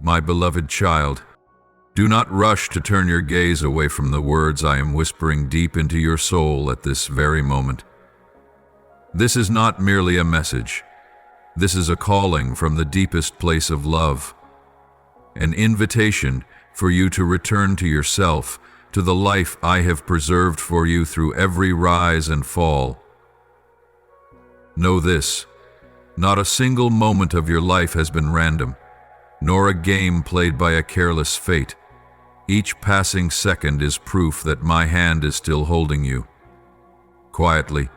My beloved child, do not rush to turn your gaze away from the words I am whispering deep into your soul at this very moment. This is not merely a message. This is a calling from the deepest place of love, an invitation for you to return to yourself, to the life I have preserved for you through every rise and fall. Know this, not a single moment of your life has been random, nor a game played by a careless fate. Each passing second is proof that my hand is still holding you. Quietly,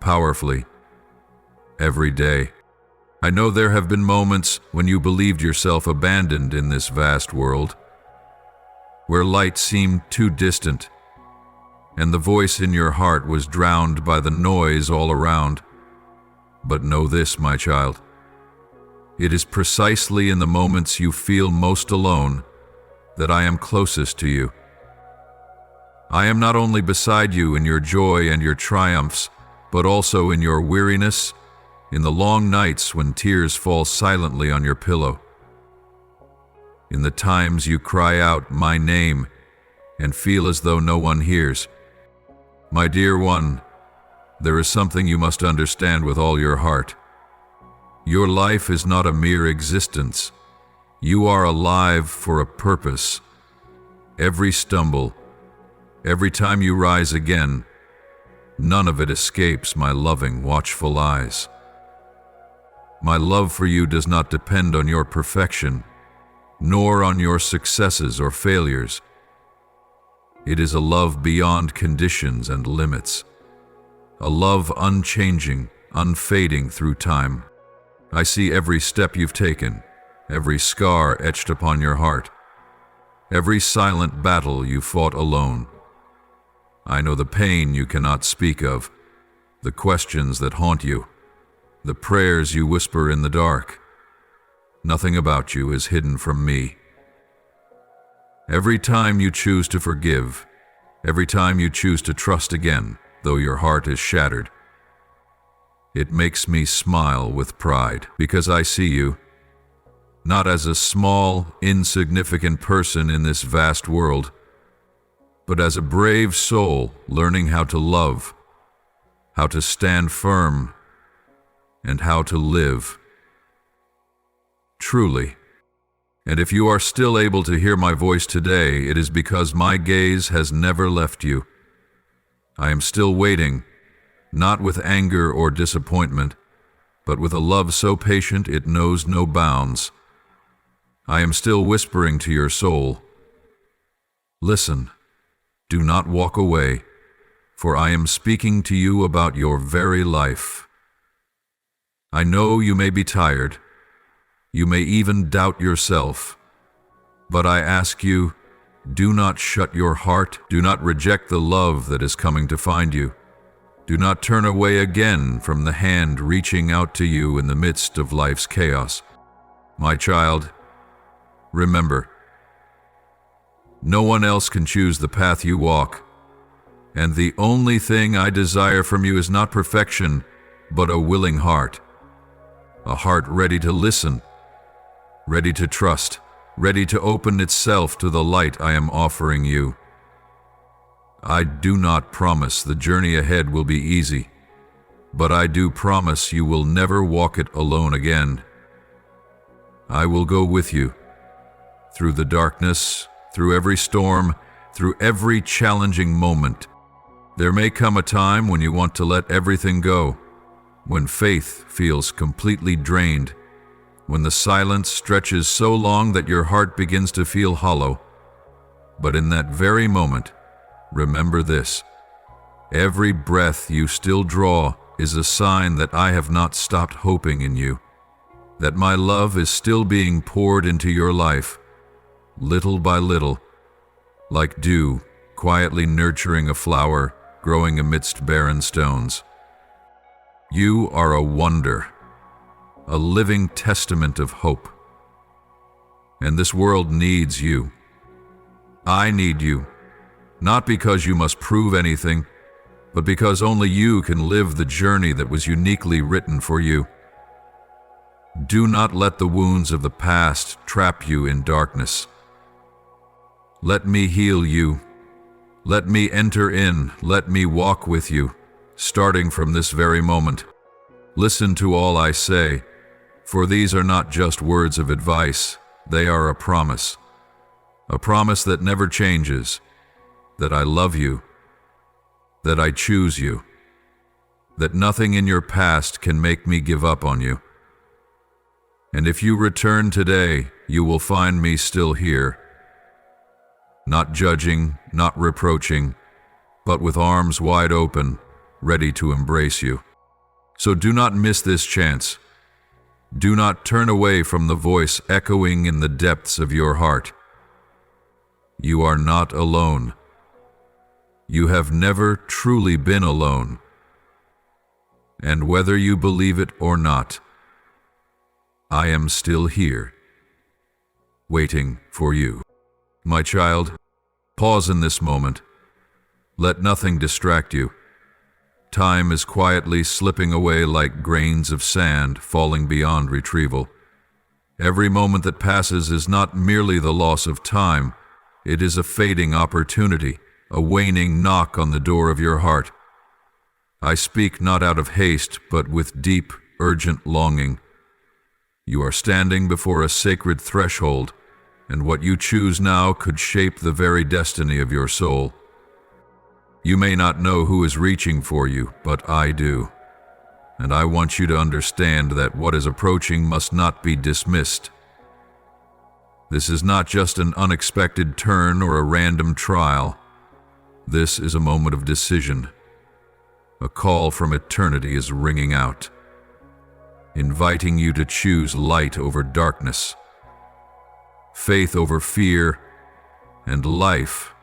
powerfully, every day. I know there have been moments when you believed yourself abandoned in this vast world, where light seemed too distant, and the voice in your heart was drowned by the noise all around. But know this, my child. It is precisely in the moments you feel most alone that I am closest to you. I am not only beside you in your joy and your triumphs, but also in your weariness, in the long nights when tears fall silently on your pillow, in the times you cry out my name and feel as though no one hears. My dear one, there is something you must understand with all your heart. Your life is not a mere existence. You are alive for a purpose. Every stumble, every time you rise again, none of it escapes my loving, watchful eyes. My love for you does not depend on your perfection, nor on your successes or failures. It is a love beyond conditions and limits, a love unchanging, unfading through time. I see every step you've taken, every scar etched upon your heart, every silent battle you fought alone. I know the pain you cannot speak of, the questions that haunt you, the prayers you whisper in the dark. Nothing about you is hidden from me. Every time you choose to forgive, every time you choose to trust again, though your heart is shattered, it makes me smile with pride because I see you, not as a small, insignificant person in this vast world, but as a brave soul learning how to love, how to stand firm, and how to live. Truly. And if you are still able to hear my voice today, it is because my gaze has never left you. I am still waiting, not with anger or disappointment, but with a love so patient it knows no bounds. I am still whispering to your soul, listen, do not walk away, for I am speaking to you about your very life. I know you may be tired, you may even doubt yourself, but I ask you, do not shut your heart, do not reject the love that is coming to find you. Do not turn away again from the hand reaching out to you in the midst of life's chaos. My child, remember, no one else can choose the path you walk, and the only thing I desire from you is not perfection, but a willing heart, a heart ready to listen, ready to trust, ready to open itself to the light I am offering you. I do not promise the journey ahead will be easy, but I do promise you will never walk it alone again. I will go with you, through the darkness, through every storm, through every challenging moment. There may come a time when you want to let everything go, when faith feels completely drained, when the silence stretches so long that your heart begins to feel hollow. But in that very moment, remember this: every breath you still draw is a sign that I have not stopped hoping in you, that my love is still being poured into your life, little by little, like dew quietly nurturing a flower growing amidst barren stones. You are a wonder, a living testament of hope. And this world needs you. I need you, not because you must prove anything, but because only you can live the journey that was uniquely written for you. Do not let the wounds of the past trap you in darkness. Let me heal you. Let me enter in. Let me walk with you, starting from this very moment. Listen to all I say, for these are not just words of advice, they are a promise that never changes, that I love you, that I choose you, that nothing in your past can make me give up on you. And if you return today, you will find me still here, not judging, not reproaching, but with arms wide open, ready to embrace you. So do not miss this chance. Do not turn away from the voice echoing in the depths of your heart. You are not alone. You have never truly been alone. And whether you believe it or not, I am still here, waiting for you. My child, pause in this moment. Let nothing distract you. Time is quietly slipping away like grains of sand falling beyond retrieval. Every moment that passes is not merely the loss of time, it is a fading opportunity, a waning knock on the door of your heart. I speak not out of haste, but with deep, urgent longing. You are standing before a sacred threshold, and what you choose now could shape the very destiny of your soul. You may not know who is reaching for you, but I do. And I want you to understand that what is approaching must not be dismissed. This is not just an unexpected turn or a random trial. This is a moment of decision. A call from eternity is ringing out, inviting you to choose light over darkness, faith over fear, and life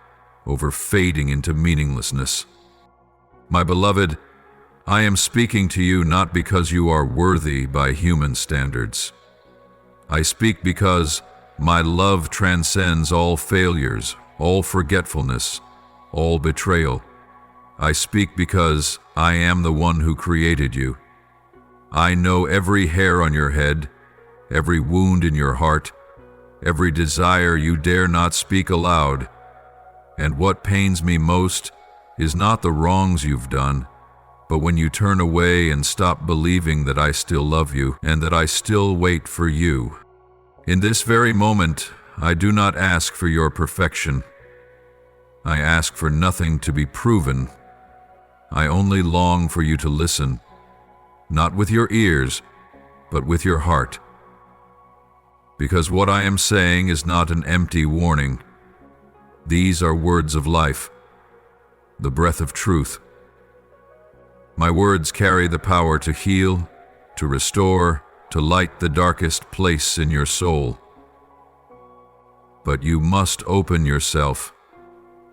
over fading into meaninglessness. My beloved, I am speaking to you not because you are worthy by human standards. I speak because my love transcends all failures, all forgetfulness, all betrayal. I speak because I am the one who created you. I know every hair on your head, every wound in your heart, every desire you dare not speak aloud. And what pains me most is not the wrongs you've done, but when you turn away and stop believing that I still love you and that I still wait for you. In this very moment, I do not ask for your perfection. I ask for nothing to be proven. I only long for you to listen, not with your ears, but with your heart. Because what I am saying is not an empty warning. These are words of life, the breath of truth. My words carry the power to heal, to restore, to light the darkest place in your soul. But you must open yourself.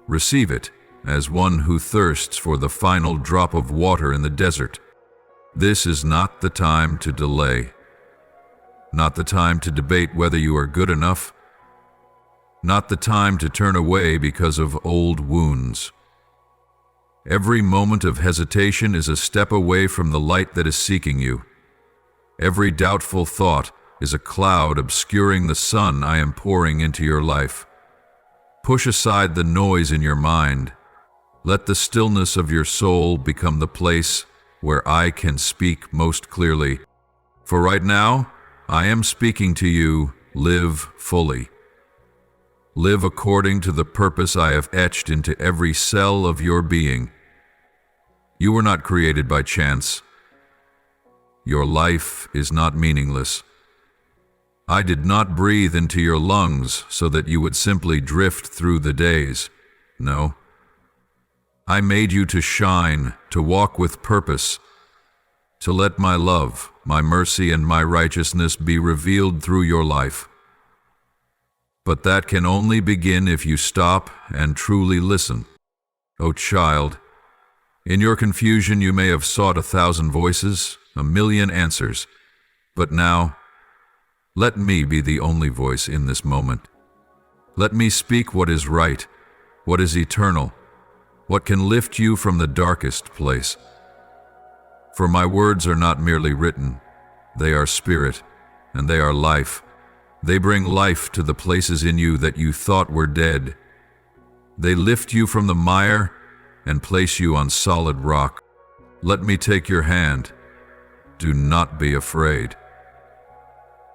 Receive it as one who thirsts for the final drop of water in the desert. This is not the time to delay, not the time to debate whether you are good enough, not the time to turn away because of old wounds. Every moment of hesitation is a step away from the light that is seeking you. Every doubtful thought is a cloud obscuring the sun I am pouring into your life. Push aside the noise in your mind. Let the stillness of your soul become the place where I can speak most clearly. For right now, I am speaking to you, live fully. Live according to the purpose I have etched into every cell of your being. You were not created by chance. Your life is not meaningless. I did not breathe into your lungs so that you would simply drift through the days. No. I made you to shine, to walk with purpose, to let my love, my mercy, and my righteousness be revealed through your life. But that can only begin if you stop and truly listen. O child, in your confusion you may have sought 1,000 voices, 1,000,000 answers, but now, let me be the only voice in this moment. Let me speak what is right, what is eternal, what can lift you from the darkest place. For my words are not merely written, they are spirit, and they are life. They bring life to the places in you that you thought were dead. They lift you from the mire and place you on solid rock. Let me take your hand. Do not be afraid.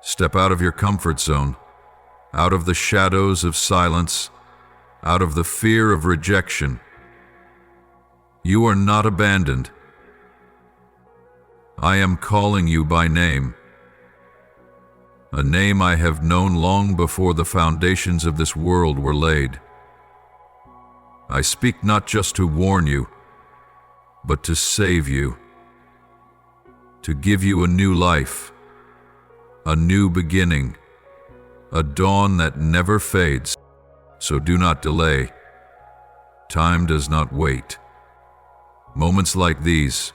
Step out of your comfort zone, out of the shadows of silence, out of the fear of rejection. You are not abandoned. I am calling you by name, a name I have known long before the foundations of this world were laid. I speak not just to warn you, but to save you, to give you a new life, a new beginning, a dawn that never fades. So do not delay. Time does not wait. Moments like these,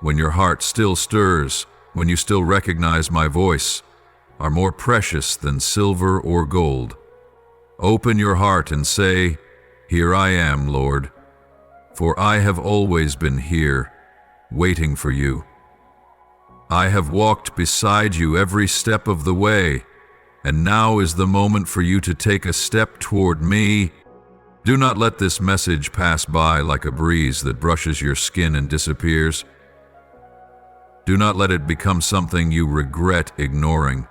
when your heart still stirs, when you still recognize my voice, are more precious than silver or gold. Open your heart and say, "Here I am, Lord," for I have always been here, waiting for you. I have walked beside you every step of the way, and now is the moment for you to take a step toward me. Do not let this message pass by like a breeze that brushes your skin and disappears. Do not let it become something you regret ignoring.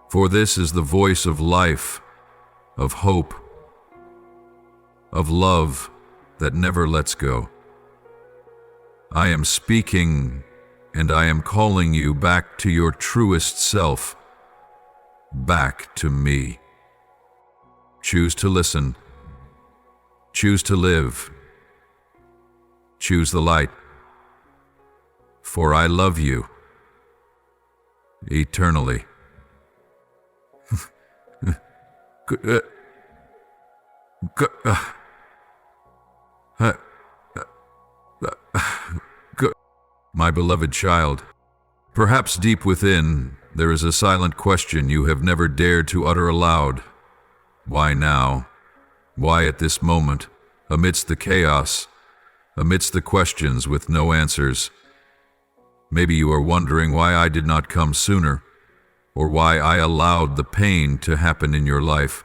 For this is the voice of life, of hope, of love that never lets go. I am speaking, and I am calling you back to your truest self, back to me. Choose to listen. Choose to live. Choose the light. For I love you eternally. My beloved child, perhaps deep within there is a silent question you have never dared to utter aloud. Why now? Why at this moment, amidst the chaos, amidst the questions with no answers? Maybe you are wondering why I did not come sooner, or why I allowed the pain to happen in your life.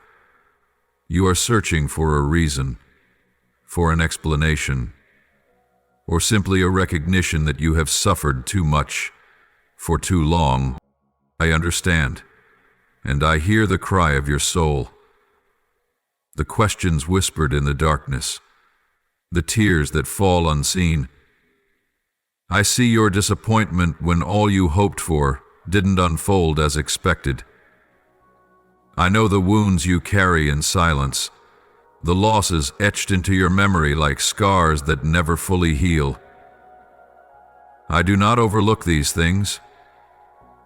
You are searching for a reason, for an explanation, or simply a recognition that you have suffered too much, for too long. I understand, and I hear the cry of your soul, the questions whispered in the darkness, the tears that fall unseen. I see your disappointment when all you hoped for didn't unfold as expected. I know the wounds you carry in silence, the losses etched into your memory like scars that never fully heal. I do not overlook these things.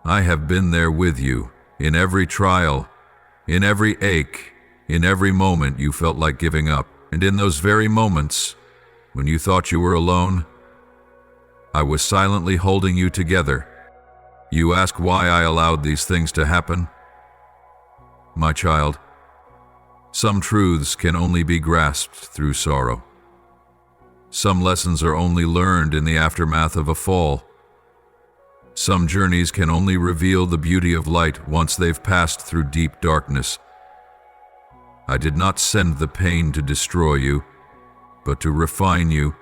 I have been there with you, in every trial, in every ache, in every moment you felt like giving up, and in those very moments, when you thought you were alone, I was silently holding you together. You ask why I allowed these things to happen? My child, some truths can only be grasped through sorrow. Some lessons are only learned in the aftermath of a fall. Some journeys can only reveal the beauty of light once they've passed through deep darkness. I did not send the pain to destroy you, but to refine you.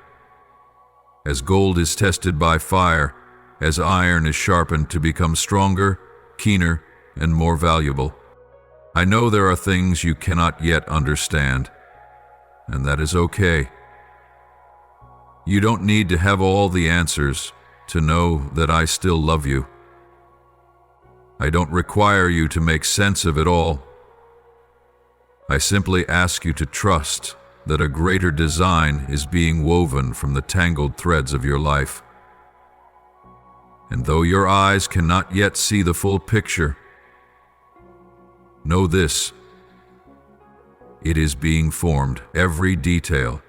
As gold is tested by fire, as iron is sharpened to become stronger, keener, and more valuable. I know there are things you cannot yet understand, and that is okay. You don't need to have all the answers to know that I still love you. I don't require you to make sense of it all. I simply ask you to trust that a greater design is being woven from the tangled threads of your life. And though your eyes cannot yet see the full picture, know this: it is being formed. Every detail,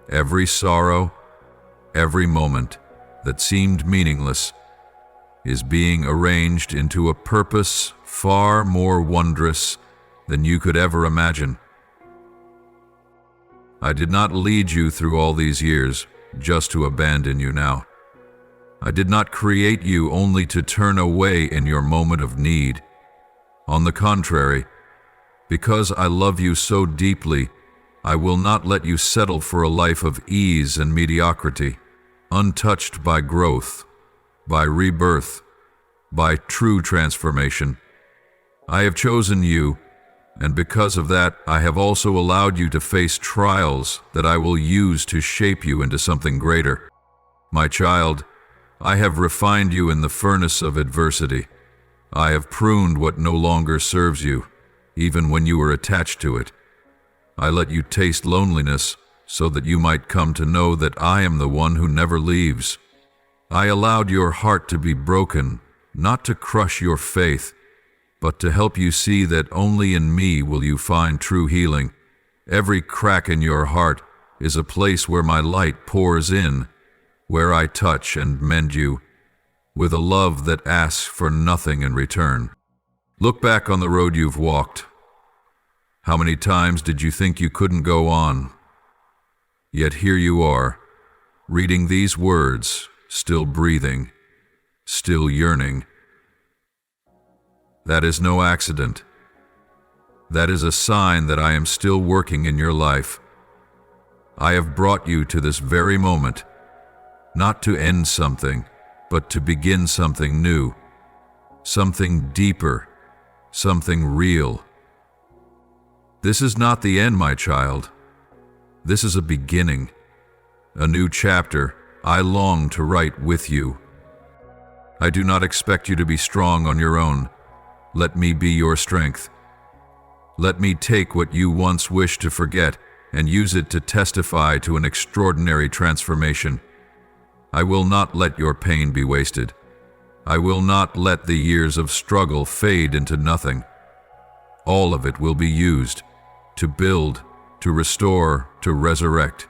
every sorrow, every moment that seemed meaningless is being arranged into a purpose far more wondrous than you could ever imagine. I did not lead you through all these years just to abandon you now. I did not create you only to turn away in your moment of need. On the contrary, because I love you so deeply, I will not let you settle for a life of ease and mediocrity, untouched by growth, by rebirth, by true transformation. I have chosen you, and because of that, I have also allowed you to face trials that I will use to shape you into something greater. My child, I have refined you in the furnace of adversity. I have pruned what no longer serves you, even when you were attached to it. I let you taste loneliness so that you might come to know that I am the one who never leaves. I allowed your heart to be broken, not to crush your faith, but to help you see that only in me will you find true healing. Every crack in your heart is a place where my light pours in, where I touch and mend you, with a love that asks for nothing in return. Look back on the road you've walked. How many times did you think you couldn't go on? Yet here you are, reading these words, still breathing, still yearning. That is no accident. That is a sign that I am still working in your life. I have brought you to this very moment, not to end something, but to begin something new, something deeper, something real. This is not the end, my child. This is a beginning, a new chapter I long to write with you. I do not expect you to be strong on your own. Let me be your strength. Let me take what you once wished to forget and use it to testify to an extraordinary transformation. I will not let your pain be wasted. I will not let the years of struggle fade into nothing. All of it will be used to build, to restore, to resurrect.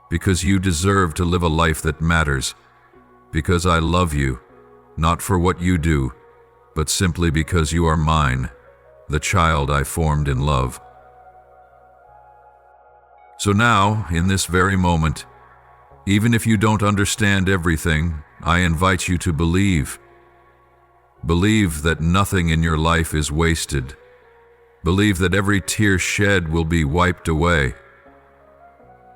Because you deserve to live a life that matters. Because I love you, not for what you do, but simply because you are mine, the child I formed in love. So now, in this very moment, even if you don't understand everything, I invite you to believe. Believe that nothing in your life is wasted. Believe that every tear shed will be wiped away.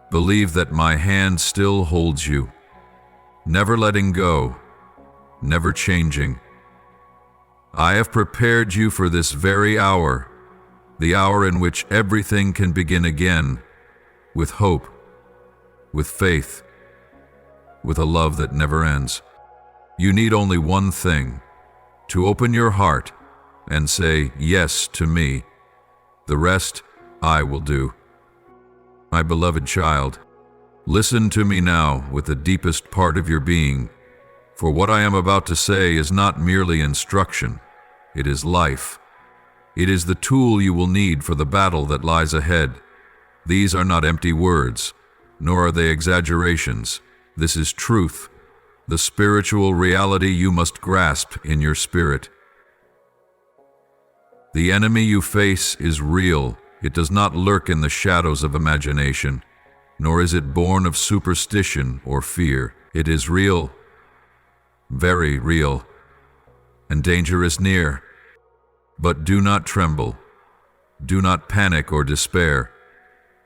Believe that my hand still holds you, never letting go, never changing. I have prepared you for this very hour, the hour in which everything can begin again, with hope, with faith, with a love that never ends. You need only one thing, to open your heart and say yes to me. The rest I will do. My beloved child, listen to me now with the deepest part of your being. For what I am about to say is not merely instruction, it is life. It is the tool you will need for the battle that lies ahead. These are not empty words, nor are they exaggerations. This is truth, the spiritual reality you must grasp in your spirit. The enemy you face is real. It does not lurk in the shadows of imagination, nor is it born of superstition or fear. It is real, very real, and danger is near. But do not tremble. Do not panic or despair.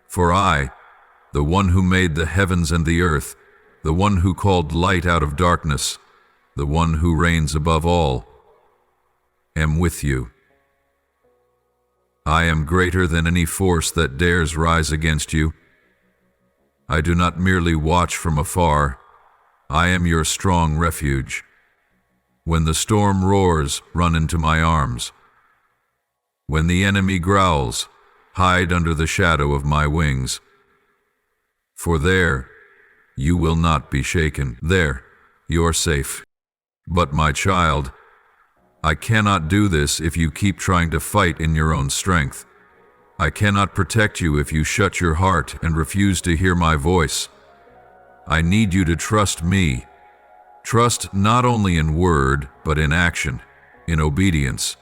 For I, the one who made the heavens and the earth, the one who called light out of darkness, the one who reigns above all, am with you. I am greater than any force that dares rise against you. I do not merely watch from afar. I am your strong refuge. When the storm roars, run into my arms. When the enemy growls, hide under the shadow of my wings. For there, you will not be shaken. There, you're safe. But my child, I cannot do this if you keep trying to fight in your own strength. I cannot protect you if you shut your heart and refuse to hear my voice. I need you to trust me. Trust not only in word, but in action, in obedience,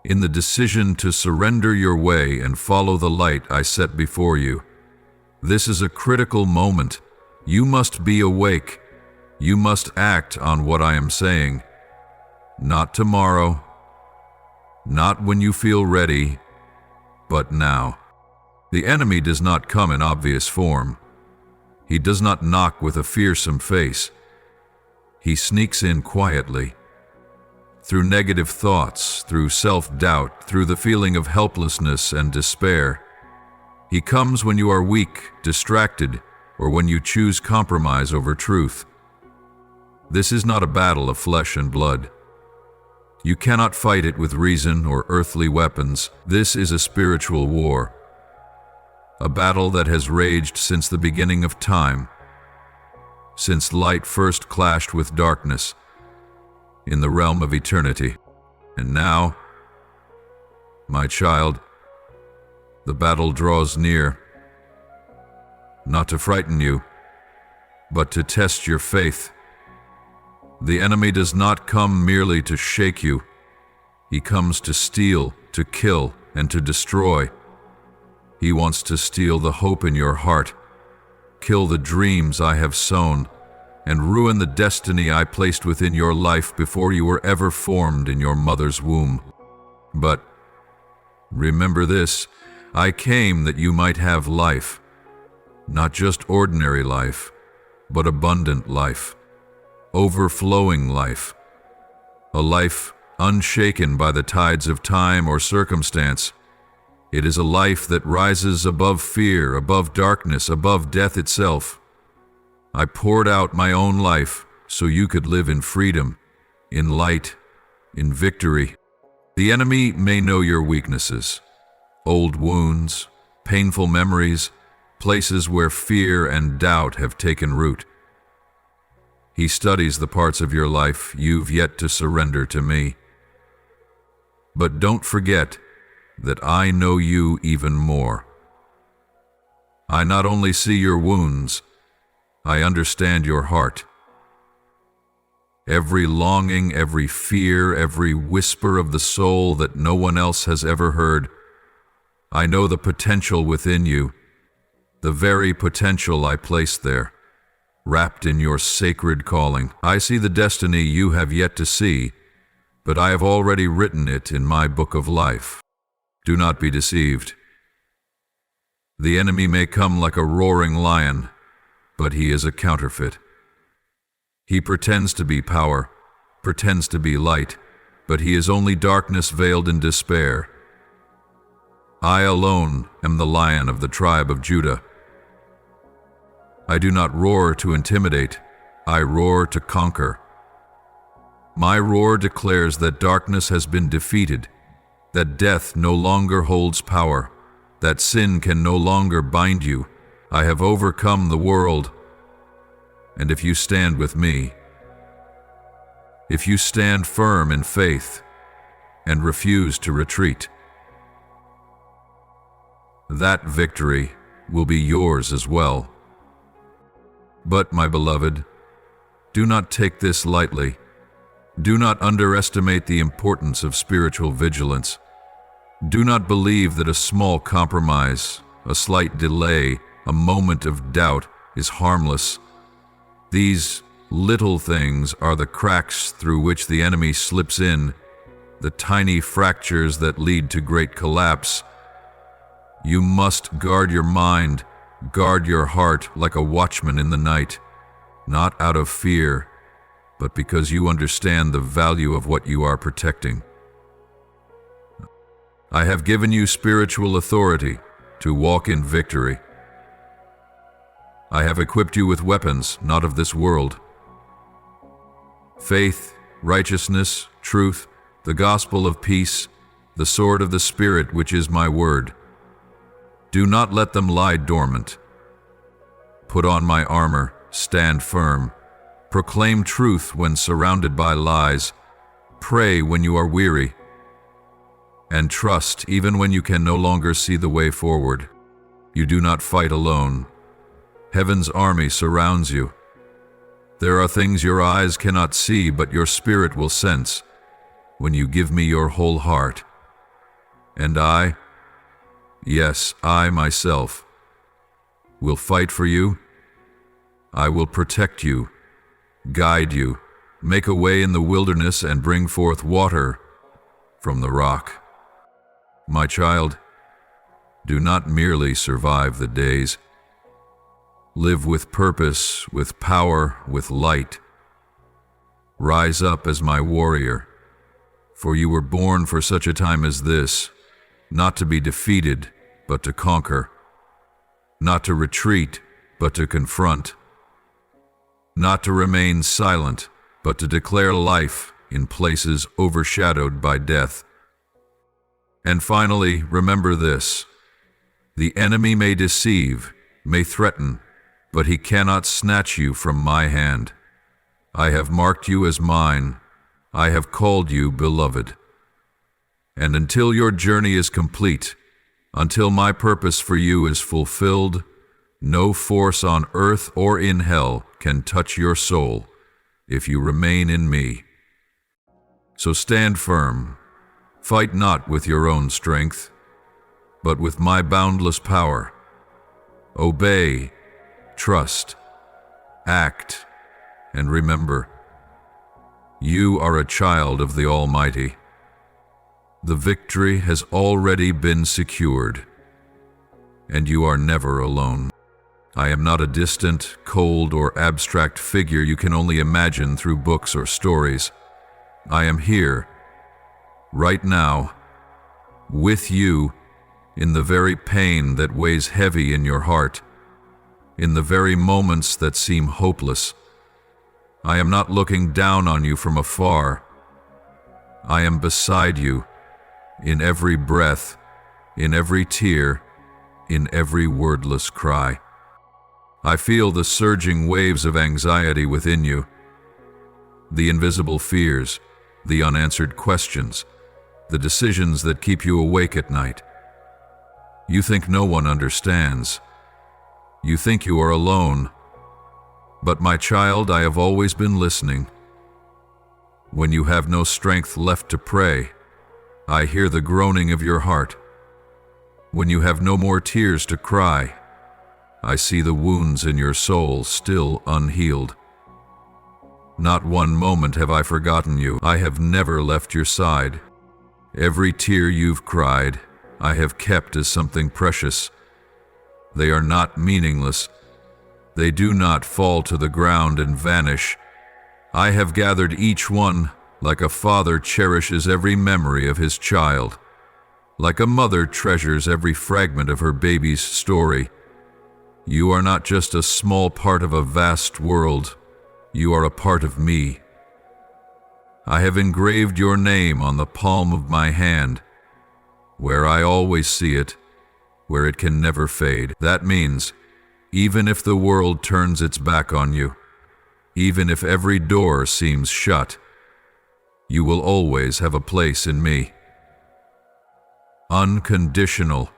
in the decision to surrender your way and follow the light I set before you. This is a critical moment. You must be awake. You must act on what I am saying. Not tomorrow, not when you feel ready, but now. The enemy does not come in obvious form. He does not knock with a fearsome face. He sneaks in quietly. Through negative thoughts, through self-doubt, through the feeling of helplessness and despair. He comes when you are weak, distracted, or when you choose compromise over truth. This is not a battle of flesh and blood. You cannot fight it with reason or earthly weapons. This is a spiritual war. A battle that has raged since the beginning of time, since light first clashed with darkness in the realm of eternity. And now, my child, the battle draws near, not to frighten you, but to test your faith. The enemy does not come merely to shake you. He comes to steal, to kill, and to destroy. He wants to steal the hope in your heart, kill the dreams I have sown, and ruin the destiny I placed within your life before you were ever formed in your mother's womb. But remember this, I came that you might have life, not just ordinary life, but abundant life, overflowing life, a life unshaken by the tides of time or circumstance. It is a life that rises above fear, above darkness, above death itself. I poured out my own life so you could live in freedom, in light, in victory. The enemy may know your weaknesses, old wounds, painful memories, places where fear and doubt have taken root. He studies the parts of your life you've yet to surrender to me. But don't forget that I know you even more. I not only see your wounds, I understand your heart. Every longing, every fear, every whisper of the soul that no one else has ever heard. I know the potential within you, the very potential I placed there, wrapped in your sacred calling. I see the destiny you have yet to see, but I have already written it in my book of life. Do not be deceived. The enemy may come like a roaring lion, but he is a counterfeit. He pretends to be power, pretends to be light, but he is only darkness veiled in despair. I alone am the Lion of the tribe of Judah. I do not roar to intimidate, I roar to conquer. My roar declares that darkness has been defeated, that death no longer holds power, that sin can no longer bind you. I have overcome the world. And if you stand with me, if you stand firm in faith and refuse to retreat, that victory will be yours as well. But, my beloved, do not take this lightly. Do not underestimate the importance of spiritual vigilance. Do not believe that a small compromise, a slight delay, a moment of doubt is harmless. These little things are the cracks through which the enemy slips in, the tiny fractures that lead to great collapse. You must guard your mind, guard your heart like a watchman in the night, not out of fear, but because you understand the value of what you are protecting. I have given you spiritual authority to walk in victory. I have equipped you with weapons not of this world. Faith, righteousness, truth, the gospel of peace, the sword of the Spirit, which is my word. Do not let them lie dormant. Put on my armor, stand firm. Proclaim truth when surrounded by lies. Pray when you are weary. And trust even when you can no longer see the way forward. You do not fight alone. Heaven's army surrounds you. There are things your eyes cannot see, but your spirit will sense when you give me your whole heart. And I, yes, I myself, will fight for you. I will protect you guide you, make a way in the wilderness, and bring forth water from the rock. My child, do not merely survive the days. Live with purpose, with power, with light. Rise up as my warrior, for you were born for such a time as this, not to be defeated, but to conquer, not to retreat, but to confront, not to remain silent, but to declare life in places overshadowed by death. And finally, remember this: the enemy may deceive, may threaten, but he cannot snatch you from my hand. I have marked you as mine. I have called you beloved. And until your journey is complete, until my purpose for you is fulfilled, no force on earth or in hell can touch your soul if you remain in me. So stand firm. Fight not with your own strength, but with my boundless power. Obey, trust, act, and remember, you are a child of the Almighty. The victory has already been secured, and you are never alone. I am not a distant, cold, or abstract figure you can only imagine through books or stories. I am here, right now, with you, in the very pain that weighs heavy in your heart, in the very moments that seem hopeless. I am not looking down on you from afar. I am beside you, in every breath, in every tear, in every wordless cry. I feel the surging waves of anxiety within you, the invisible fears, the unanswered questions, the decisions that keep you awake at night. You think no one understands. You think you are alone. But my child, I have always been listening. When you have no strength left to pray, I hear the groaning of your heart. When you have no more tears to cry, I see the wounds in your soul still unhealed. Not one moment have I forgotten you. I have never left your side. Every tear you've cried, I have kept as something precious. They are not meaningless. They do not fall to the ground and vanish. I have gathered each one like a father cherishes every memory of his child, like a mother treasures every fragment of her baby's story. You are not just a small part of a vast world. You are a part of me. I have engraved your name on the palm of my hand, where I always see it, where it can never fade. That means, even if the world turns its back on you, even if every door seems shut, you will always have a place in me. Unconditional,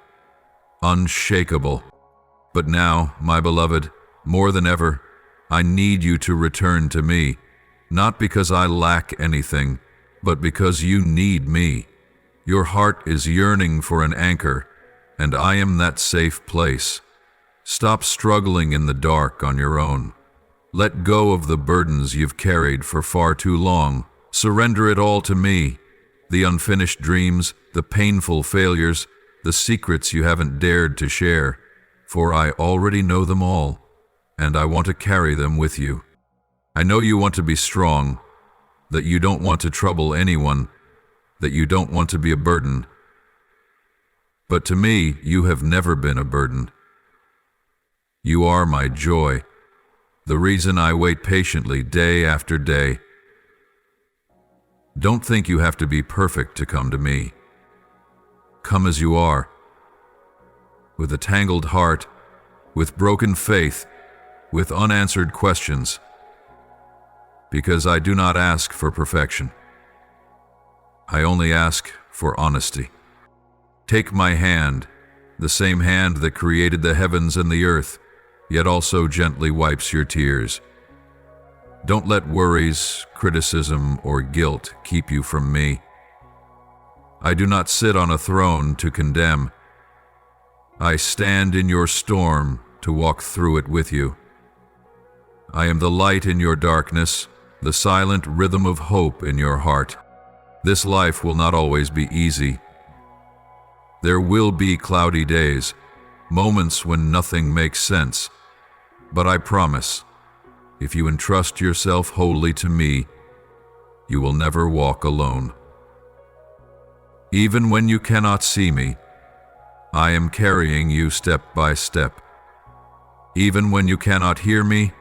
unshakable. But now, my beloved, more than ever, I need you to return to me, not because I lack anything, but because you need me. Your heart is yearning for an anchor, and I am that safe place. Stop struggling in the dark on your own. Let go of the burdens you've carried for far too long. Surrender it all to me, the unfinished dreams, the painful failures, the secrets you haven't dared to share, for I already know them all, and I want to carry them with you. I know you want to be strong, that you don't want to trouble anyone, that you don't want to be a burden. But to me, you have never been a burden. You are my joy, the reason I wait patiently day after day. Don't think you have to be perfect to come to me. Come as you are, with a tangled heart, with broken faith, with unanswered questions, because I do not ask for perfection. I only ask for honesty. Take my hand, the same hand that created the heavens and the earth, yet also gently wipes your tears. Don't let worries, criticism, or guilt keep you from me. I do not sit on a throne to condemn. I stand in your storm to walk through it with you. I am the light in your darkness, the silent rhythm of hope in your heart. This life will not always be easy. There will be cloudy days, moments when nothing makes sense. But I promise, if you entrust yourself wholly to me, you will never walk alone. Even when you cannot see me, I am carrying you step by step. Even when you cannot hear me,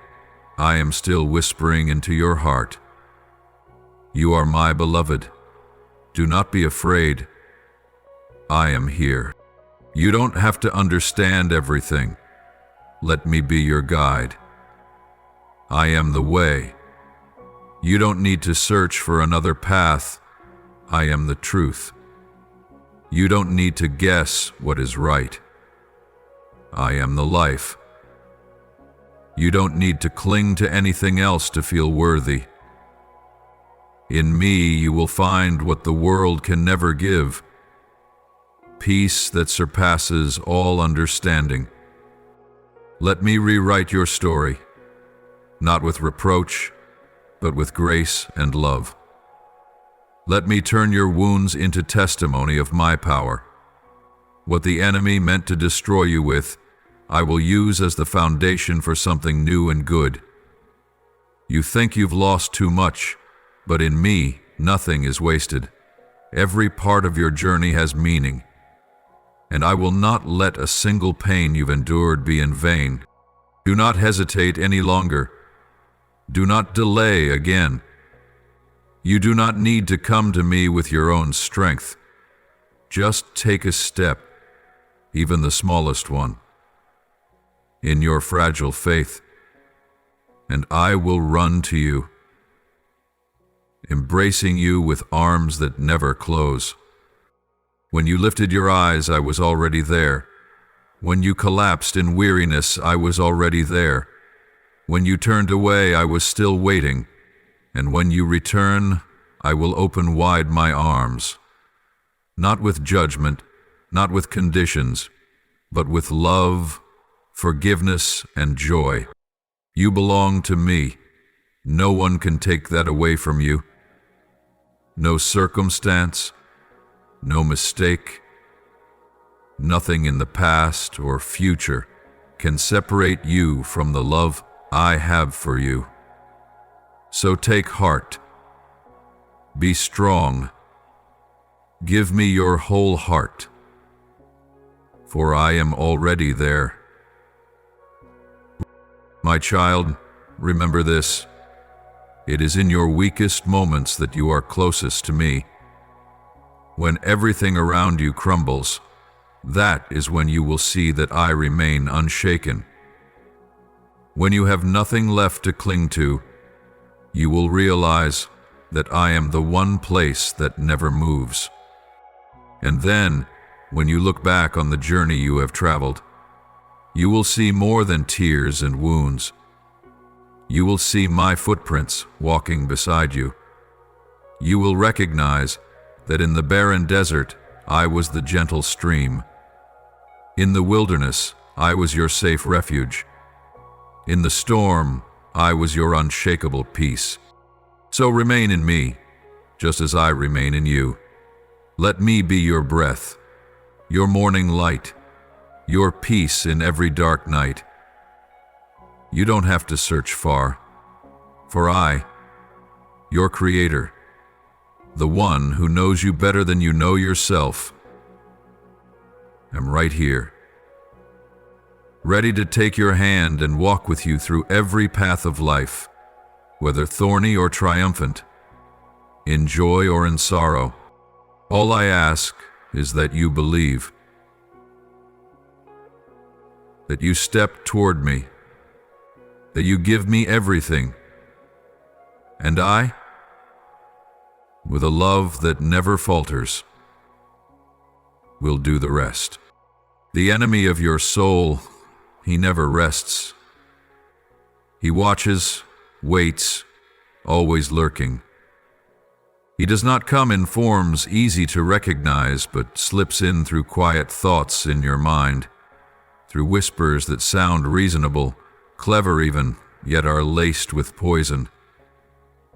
I am still whispering into your heart. You are my beloved. Do not be afraid. I am here. You don't have to understand everything. Let me be your guide. I am the way. You don't need to search for another path. I am the truth. You don't need to guess what is right. I am the life. You don't need to cling to anything else to feel worthy. In me, you will find what the world can never give: peace that surpasses all understanding. Let me rewrite your story, not with reproach, but with grace and love. Let me turn your wounds into testimony of my power. What the enemy meant to destroy you with, I will use as the foundation for something new and good. You think you've lost too much, but in me, nothing is wasted. Every part of your journey has meaning, and I will not let a single pain you've endured be in vain. Do not hesitate any longer. Do not delay again. You do not need to come to me with your own strength. Just take a step, even the smallest one, in your fragile faith, and I will run to you, embracing you with arms that never close. When you lifted your eyes, I was already there. When you collapsed in weariness, I was already there. When you turned away, I was still waiting. And when you return, I will open wide my arms. Not with judgment, not with conditions, but with love, forgiveness, and joy. You belong to me. No one can take that away from you. No circumstance, no mistake, nothing in the past or future can separate you from the love I have for you. So take heart. Be strong. Give me your whole heart, for I am already there. My child, remember this. It is in your weakest moments that you are closest to me. When everything around you crumbles, that is when you will see that I remain unshaken. When you have nothing left to cling to, you will realize that I am the one place that never moves. And then, when you look back on the journey you have traveled, you will see more than tears and wounds. You will see my footprints walking beside you. You will recognize that in the barren desert, I was the gentle stream. In the wilderness, I was your safe refuge. In the storm, I was your unshakable peace. So remain in me, just as I remain in you. Let me be your breath, your morning light, your peace in every dark night. You don't have to search far, for I, your Creator, the one who knows you better than you know yourself, am right here, ready to take your hand and walk with you through every path of life, whether thorny or triumphant, in joy or in sorrow. All I ask is that you believe, that you step toward me, that you give me everything, and I, with a love that never falters, will do the rest. The enemy of your soul, he never rests. He watches, waits, always lurking. He does not come in forms easy to recognize, but slips in through quiet thoughts in your mind, through whispers that sound reasonable, clever even, yet are laced with poison.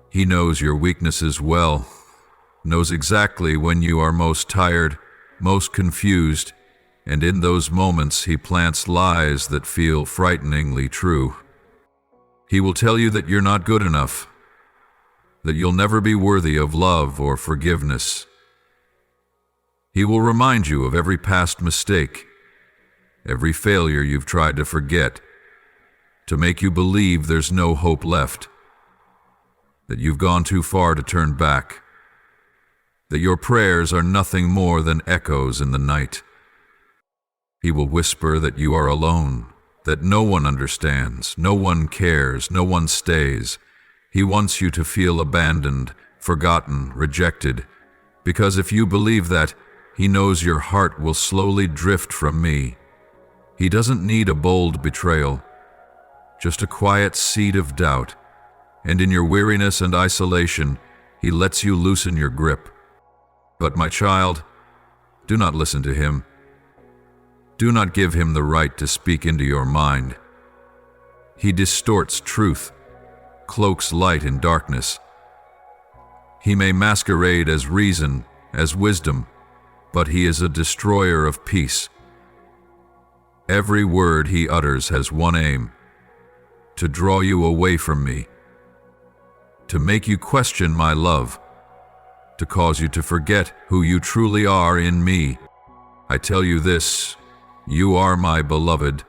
He knows your weaknesses well, knows exactly when you are most tired, most confused, and in those moments he plants lies that feel frighteningly true. He will tell you that you're not good enough, that you'll never be worthy of love or forgiveness. He will remind you of every past mistake, every failure you've tried to forget, to make you believe there's no hope left, that you've gone too far to turn back, that your prayers are nothing more than echoes in the night. He will whisper that you are alone, that no one understands, no one cares, no one stays. He wants you to feel abandoned, forgotten, rejected, because if you believe that, he knows your heart will slowly drift from me. He doesn't need a bold betrayal, just a quiet seed of doubt, and in your weariness and isolation, he lets you loosen your grip. But my child, do not listen to him. Do not give him the right to speak into your mind. He distorts truth, cloaks light in darkness. He may masquerade as reason, as wisdom, but he is a destroyer of peace. Every word he utters has one aim: to draw you away from me, to make you question my love, to cause you to forget who you truly are in me. I tell you this, you are my beloved.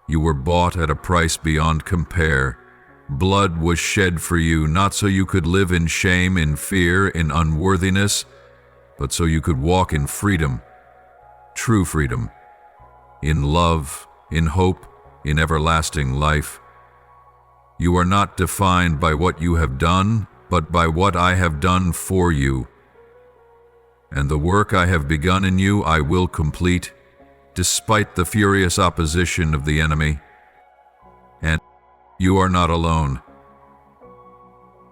You were bought at a price beyond compare. Blood was shed for you, not so you could live in shame, in fear, in unworthiness, but so you could walk in freedom, true freedom, in love, in hope, in everlasting life. You are not defined by what you have done, but by what I have done for you. And the work I have begun in you I will complete, despite the furious opposition of the enemy. And you are not alone.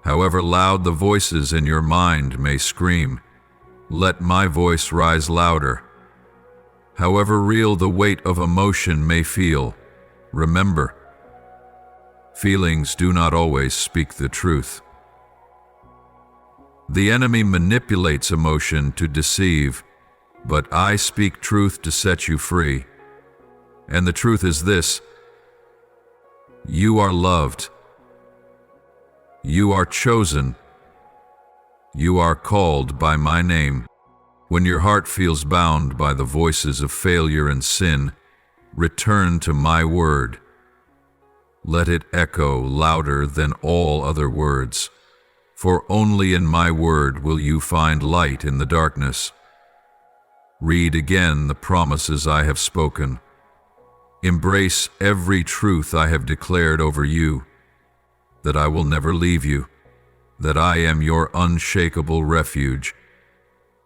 However loud the voices in your mind may scream, let my voice rise louder. However real the weight of emotion may feel, remember, feelings do not always speak the truth. The enemy manipulates emotion to deceive, but I speak truth to set you free. And the truth is this: you are loved. You are chosen. You are called by my name. When your heart feels bound by the voices of failure and sin, return to my word. Let it echo louder than all other words, for only in my word will you find light in the darkness. Read again the promises I have spoken. Embrace every truth I have declared over you, that I will never leave you, that I am your unshakable refuge,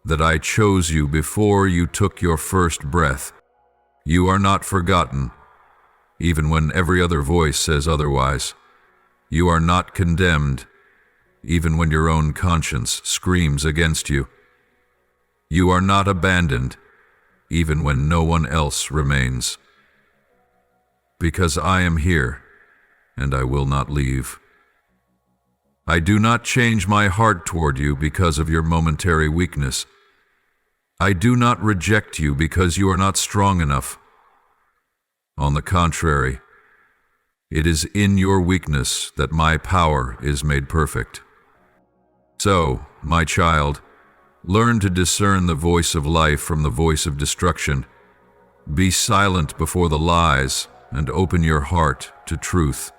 that I chose you before you took your first breath. You are not forgotten, even when every other voice says otherwise. You are not condemned, even when your own conscience screams against you. You are not abandoned, even when no one else remains. Because I am here, and I will not leave. I do not change my heart toward you because of your momentary weakness. I do not reject you because you are not strong enough. On the contrary, it is in your weakness that my power is made perfect. So, my child, learn to discern the voice of life from the voice of destruction. Be silent before the lies and open your heart to truth.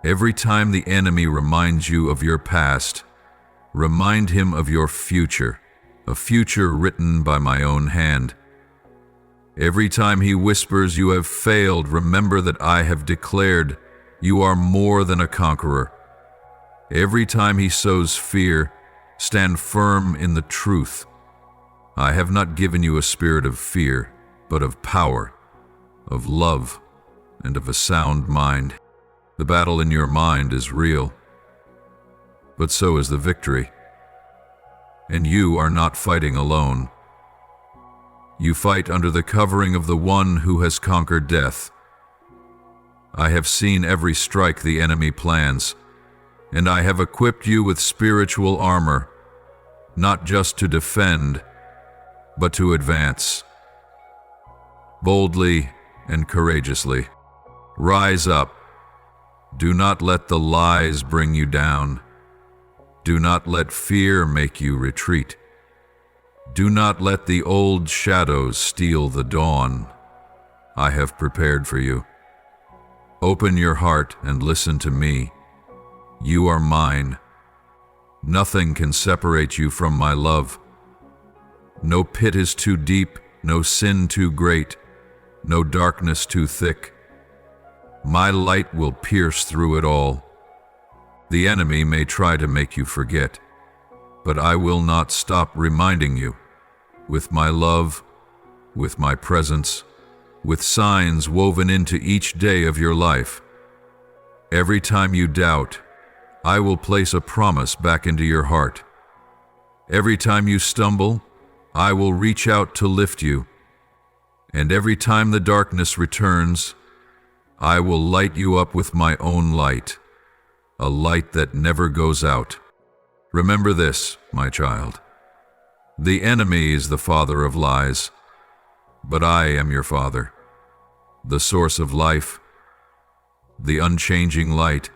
Every time the enemy reminds you of your past, remind him of your future, a future written by my own hand. Every time he whispers you have failed, remember that I have declared you are more than a conqueror. Every time he sows fear, stand firm in the truth. I have not given you a spirit of fear, but of power, of love, and of a sound mind. The battle in your mind is real, but so is the victory. And you are not fighting alone. You fight under the covering of the one who has conquered death. I have seen every strike the enemy plans, and I have equipped you with spiritual armor, not just to defend, but to advance. Boldly and courageously, rise up. Do not let the lies bring you down. Do not let fear make you retreat. Do not let the old shadows steal the dawn I have prepared for you. Open your heart and listen to me. You are mine. Nothing can separate you from my love. No pit is too deep, no sin too great, no darkness too thick. My light will pierce through it all. The enemy may try to make you forget, but I will not stop reminding you, with my love, with my presence, with signs woven into each day of your life. Every time you doubt, I will place a promise back into your heart. Every time you stumble, I will reach out to lift you. And every time the darkness returns, I will light you up with my own light, a light that never goes out. Remember this, my child. The enemy is the father of lies, but I am your Father, the source of life, the unchanging light,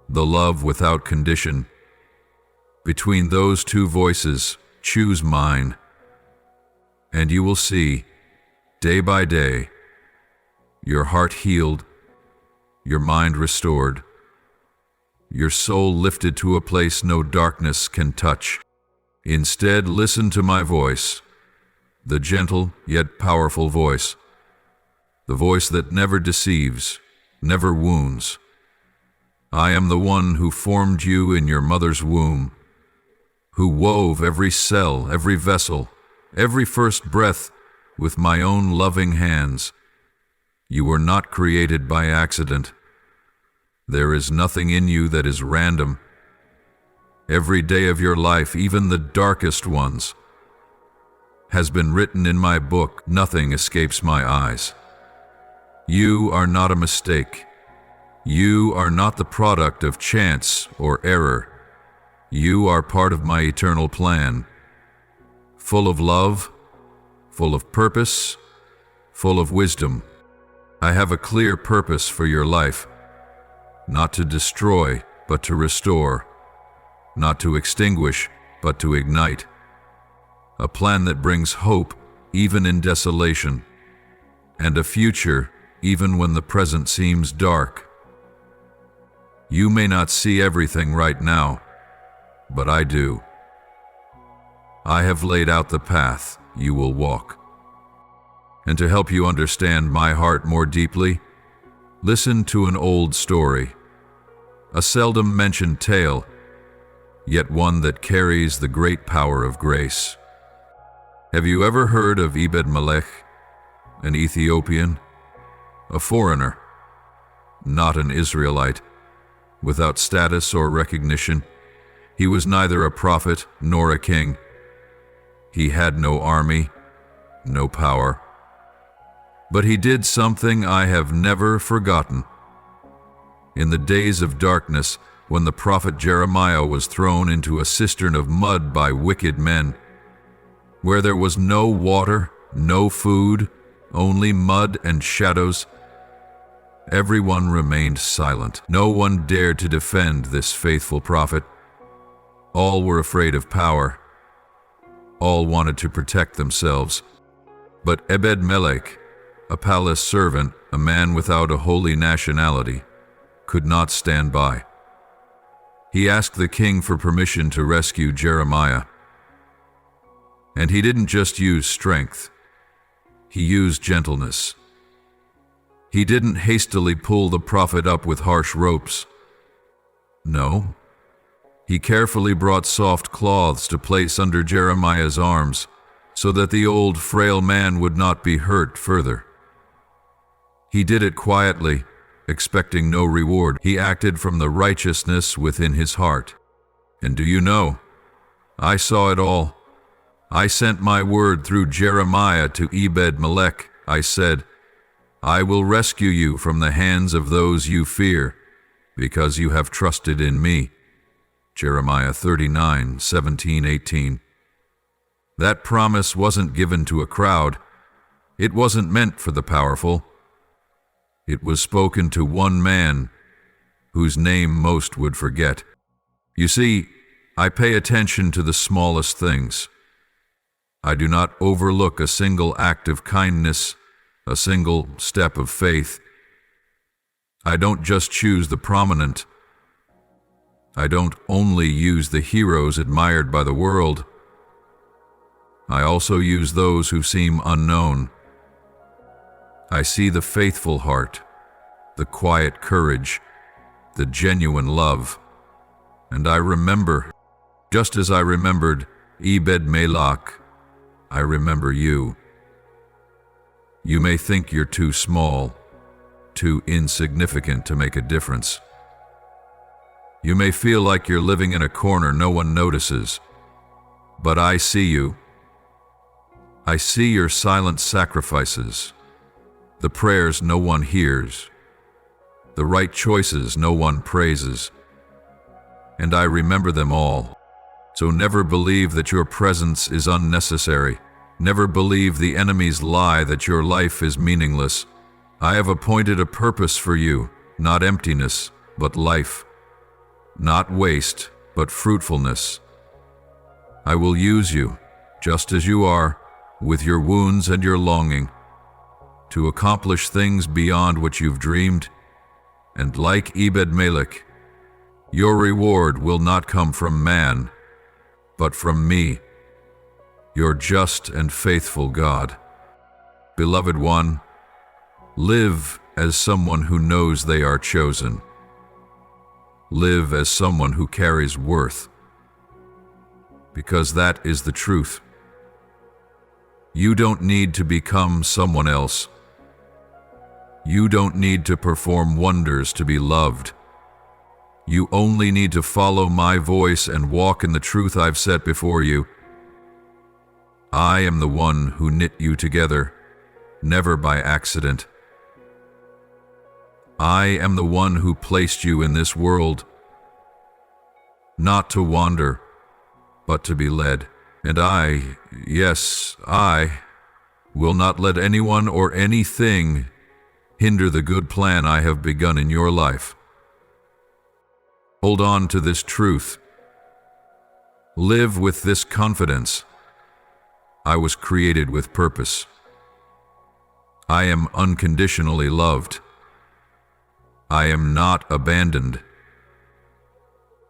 the love without condition. Between those two voices, choose mine, and you will see, day by day, your heart healed, your mind restored, your soul lifted to a place no darkness can touch. Instead, listen to my voice, the gentle yet powerful voice, the voice that never deceives, never wounds. I am the one who formed you in your mother's womb, who wove every cell, every vessel, every first breath with my own loving hands. You were not created by accident. There is nothing in you that is random. Every day of your life, even the darkest ones, has been written in my book. Nothing escapes my eyes. You are not a mistake. You are not the product of chance or error. You are part of my eternal plan, full of love, full of purpose, full of wisdom. I have a clear purpose for your life, not to destroy, but to restore, not to extinguish, but to ignite. A plan that brings hope even in desolation, and a future even when the present seems dark. You may not see everything right now, but I do. I have laid out the path you will walk. And to help you understand my heart more deeply, listen to an old story, a seldom mentioned tale, yet one that carries the great power of grace. Have you ever heard of Ebed-Melech, an Ethiopian, a foreigner, not an Israelite, without status or recognition? He was neither a prophet nor a king. He had no army, no power. But he did something I have never forgotten. In the days of darkness, when the prophet Jeremiah was thrown into a cistern of mud by wicked men, where there was no water, no food, only mud and shadows, everyone remained silent. No one dared to defend this faithful prophet. All were afraid of power. All wanted to protect themselves. But Ebed-Melech, a palace servant, a man without a holy nationality, could not stand by. He asked the king for permission to rescue Jeremiah. And he didn't just use strength. He used gentleness. He didn't hastily pull the prophet up with harsh ropes. No. He carefully brought soft cloths to place under Jeremiah's arms so that the old, frail man would not be hurt further. He did it quietly, expecting no reward. He acted from the righteousness within his heart. And do you know, I saw it all. I sent my word through Jeremiah to Ebed-Melech. I said, I will rescue you from the hands of those you fear, because you have trusted in me. Jeremiah 39:17-18. That promise wasn't given to a crowd. It wasn't meant for the powerful. It was spoken to one man whose name most would forget. You see, I pay attention to the smallest things. I do not overlook a single act of kindness, a single step of faith. I don't just choose the prominent. I don't only use the heroes admired by the world. I also use those who seem unknown. I see the faithful heart, the quiet courage, the genuine love. And I remember, just as I remembered Ebed-Melech, I remember you. You may think you're too small, too insignificant to make a difference. You may feel like you're living in a corner no one notices. But I see you. I see your silent sacrifices, the prayers no one hears, the right choices no one praises. And I remember them all. So never believe that your presence is unnecessary. Never believe the enemy's lie that your life is meaningless. I have appointed a purpose for you, not emptiness, but life. Not waste, but fruitfulness. I will use you, just as you are, with your wounds and your longing, to accomplish things beyond what you've dreamed. And like Ebed-Melech, your reward will not come from man, but from me, your just and faithful God. Beloved one, live as someone who knows they are chosen. Live as someone who carries worth, because that is the truth. You don't need to become someone else. You don't need to perform wonders to be loved. You only need to follow my voice and walk in the truth I've set before you. I am the one who knit you together, never by accident. I am the one who placed you in this world, not to wander, but to be led. And I, yes, I, will not let anyone or anything hinder the good plan I have begun in your life. Hold on to this truth. Live with this confidence. I was created with purpose. I am unconditionally loved. I am not abandoned.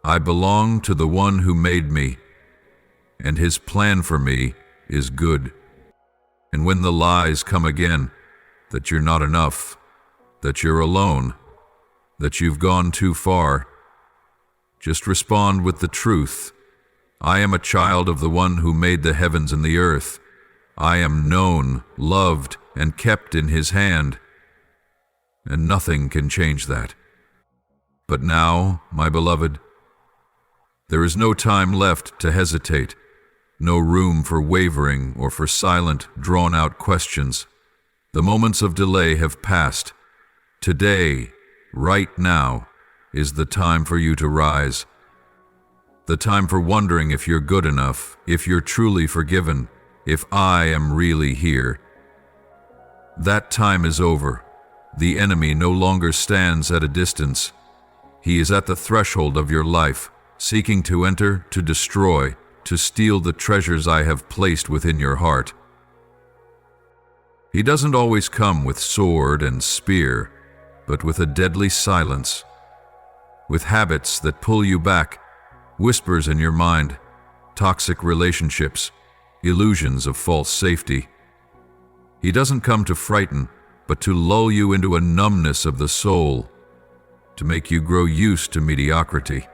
I belong to the one who made me, and his plan for me is good. And when the lies come again, that you're not enough, that you're alone, that you've gone too far, just respond with the truth. I am a child of the one who made the heavens and the earth. I am known, loved, and kept in his hand, and nothing can change that. But now, my beloved, there is no time left to hesitate, no room for wavering or for silent, drawn-out questions. The moments of delay have passed. Today, right now, is the time for you to rise. The time for wondering if you're good enough, if you're truly forgiven, if I am really here. That time is over. The enemy no longer stands at a distance. He is at the threshold of your life, seeking to enter, to destroy, to steal the treasures I have placed within your heart. He doesn't always come with sword and spear, but with a deadly silence, with habits that pull you back, whispers in your mind, toxic relationships, illusions of false safety. He doesn't come to frighten, but to lull you into a numbness of the soul, to make you grow used to mediocrity,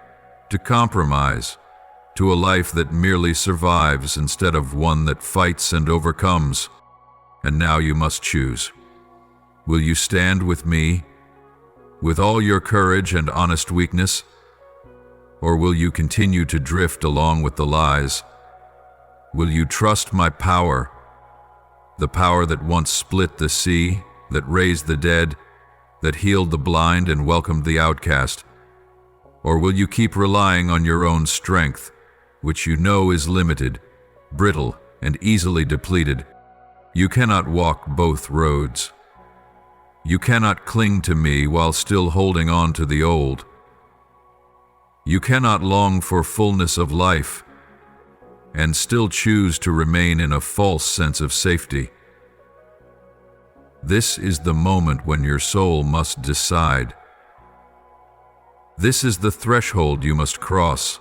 to compromise, to a life that merely survives instead of one that fights and overcomes. And now you must choose. Will you stand with me, with all your courage and honest weakness? Or will you continue to drift along with the lies? Will you trust my power, the power that once split the sea that raised the dead, that healed the blind and welcomed the outcast? Or will you keep relying on your own strength, which you know is limited, brittle, and easily depleted? You cannot walk both roads. You cannot cling to me while still holding on to the old. You cannot long for fullness of life and still choose to remain in a false sense of safety. This is the moment when your soul must decide. This is the threshold you must cross,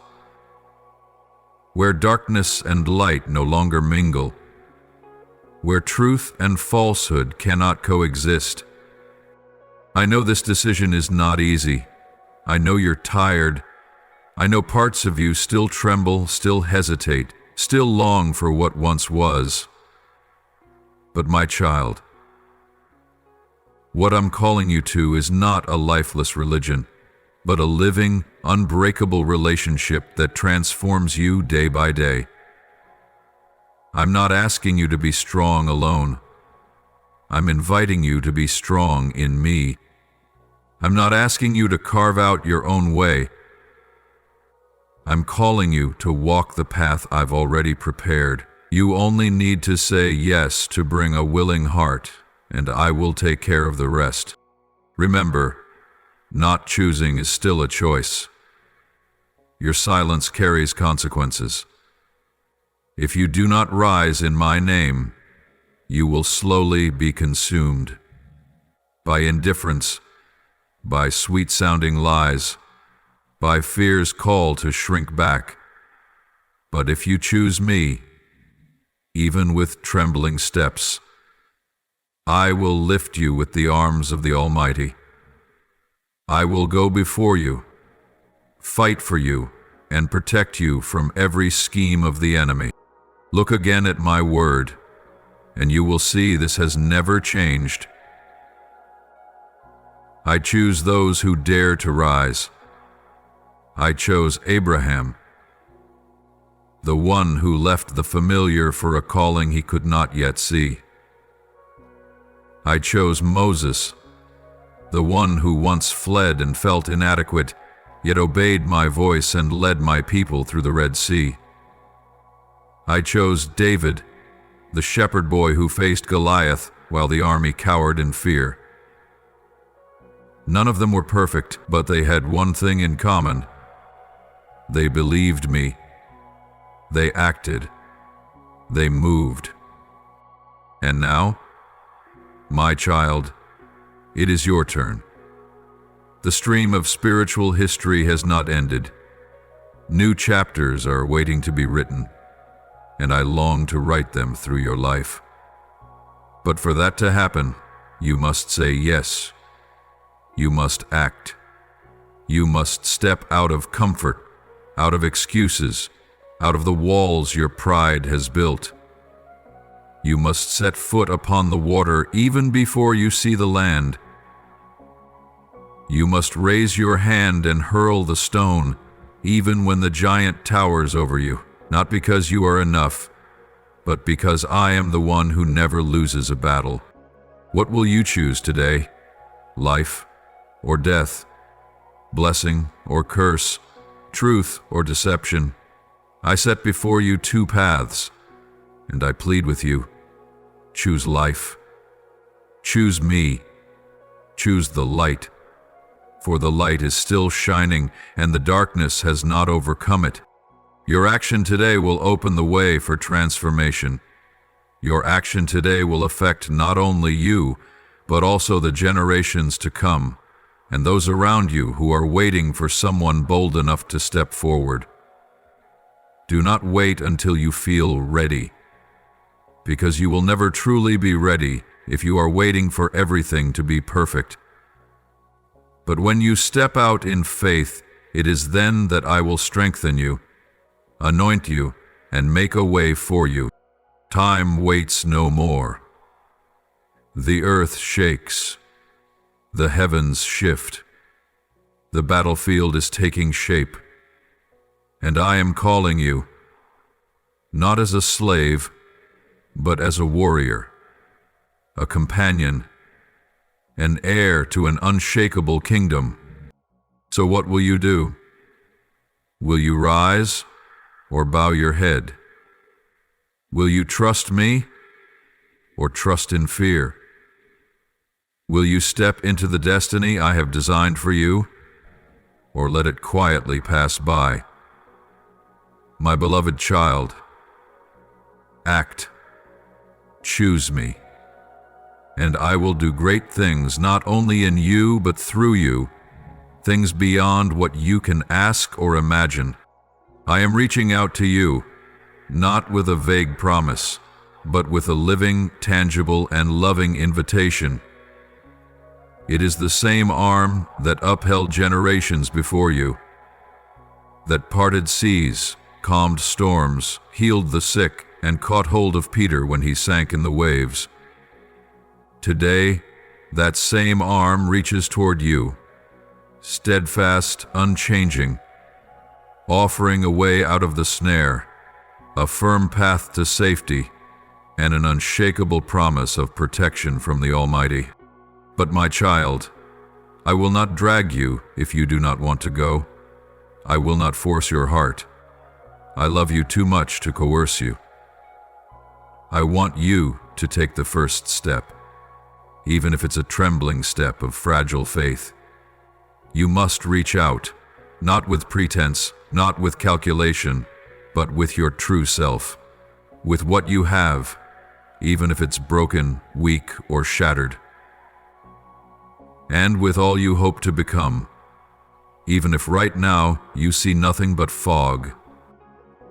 where darkness and light no longer mingle, where truth and falsehood cannot coexist. I know this decision is not easy. I know you're tired. I know parts of you still tremble, still hesitate, still long for what once was. But my child, what I'm calling you to is not a lifeless religion, but a living, unbreakable relationship that transforms you day by day. I'm not asking you to be strong alone. I'm inviting you to be strong in me. I'm not asking you to carve out your own way. I'm calling you to walk the path I've already prepared. You only need to say yes to bring a willing heart, and I will take care of the rest. Remember, not choosing is still a choice. Your silence carries consequences. If you do not rise in my name, you will slowly be consumed by indifference, by sweet-sounding lies, by fear's call to shrink back. But if you choose me, even with trembling steps, I will lift you with the arms of the Almighty. I will go before you, fight for you, and protect you from every scheme of the enemy. Look again at my word, and you will see this has never changed. I choose those who dare to rise. I chose Abraham, the one who left the familiar for a calling he could not yet see. I chose Moses, the one who once fled and felt inadequate, yet obeyed my voice and led my people through the Red Sea. I chose David, the shepherd boy who faced Goliath while the army cowered in fear. None of them were perfect, but they had one thing in common. They believed me. They acted. They moved. And now, my child, it is your turn. The stream of spiritual history has not ended. New chapters are waiting to be written, and I long to write them through your life. But for that to happen, you must say yes. You must act. You must step out of comfort, out of excuses, out of the walls your pride has built. You must set foot upon the water even before you see the land. You must raise your hand and hurl the stone, even when the giant towers over you, not because you are enough, but because I am the one who never loses a battle. What will you choose today? Life or death? Blessing or curse? Truth or deception? I set before you two paths, and I plead with you. Choose life. Choose me. Choose the light. For the light is still shining, and the darkness has not overcome it. Your action today will open the way for transformation. Your action today will affect not only you, but also the generations to come, and those around you who are waiting for someone bold enough to step forward. Do not wait until you feel ready, because you will never truly be ready if you are waiting for everything to be perfect. But when you step out in faith, it is then that I will strengthen you, anoint you, and make a way for you. Time waits no more. The earth shakes. The heavens shift. The battlefield is taking shape. And I am calling you, not as a slave, but as a warrior, a companion, an heir to an unshakable kingdom. So what will you do? Will you rise or bow your head? Will you trust me or trust in fear? Will you step into the destiny I have designed for you, or let it quietly pass by? My beloved child, act, choose me, and I will do great things not only in you but through you, things beyond what you can ask or imagine. I am reaching out to you, not with a vague promise, but with a living, tangible, and loving invitation. It is the same arm that upheld generations before you, that parted seas, calmed storms, healed the sick, and caught hold of Peter when he sank in the waves. Today, that same arm reaches toward you, steadfast, unchanging, offering a way out of the snare, a firm path to safety, and an unshakable promise of protection from the Almighty. But my child, I will not drag you if you do not want to go. I will not force your heart. I love you too much to coerce you. I want you to take the first step, even if it's a trembling step of fragile faith. You must reach out, not with pretense, not with calculation, but with your true self, with what you have, even if it's broken, weak, or shattered, and with all you hope to become, even if right now you see nothing but fog.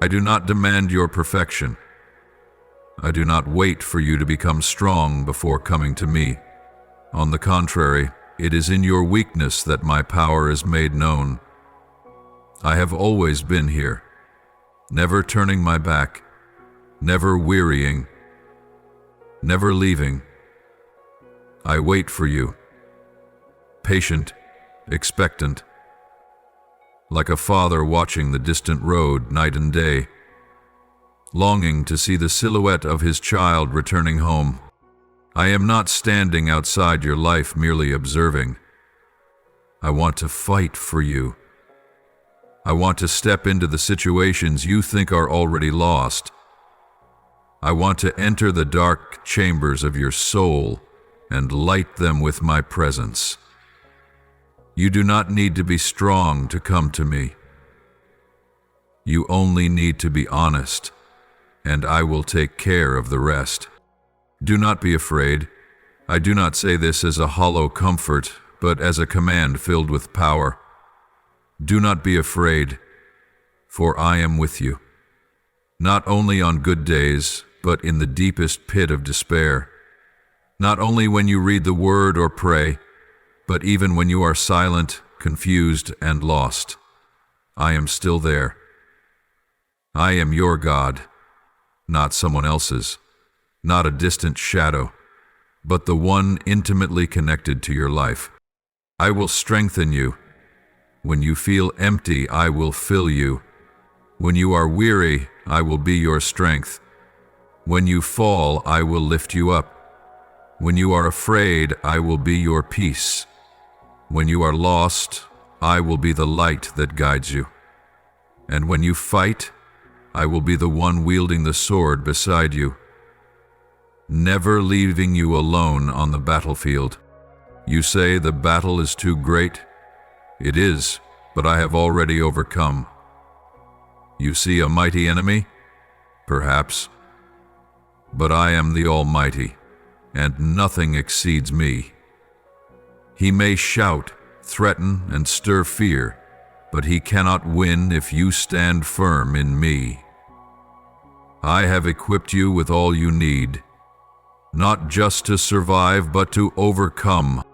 I do not demand your perfection. I do not wait for you to become strong before coming to me. On the contrary, it is in your weakness that my power is made known. I have always been here, never turning my back, never wearying, never leaving. I wait for you, patient, expectant, like a father watching the distant road night and day, longing to see the silhouette of his child returning home. I am not standing outside your life merely observing. I want to fight for you. I want to step into the situations you think are already lost. I want to enter the dark chambers of your soul and light them with my presence. You do not need to be strong to come to me. You only need to be honest, and I will take care of the rest. Do not be afraid. I do not say this as a hollow comfort, but as a command filled with power. Do not be afraid, for I am with you, not only on good days, but in the deepest pit of despair, not only when you read the word or pray, but even when you are silent, confused, and lost. I am still there. I am your God, not someone else's, not a distant shadow, but the one intimately connected to your life. I will strengthen you. When you feel empty, I will fill you. When you are weary, I will be your strength. When you fall, I will lift you up. When you are afraid, I will be your peace. When you are lost, I will be the light that guides you. And when you fight, I will be the one wielding the sword beside you, never leaving you alone on the battlefield. You say the battle is too great. It is, but I have already overcome. You see a mighty enemy? Perhaps. But I am the Almighty, and nothing exceeds me. He may shout, threaten, and stir fear, but he cannot win if you stand firm in me. I have equipped you with all you need, not just to survive, but to overcome.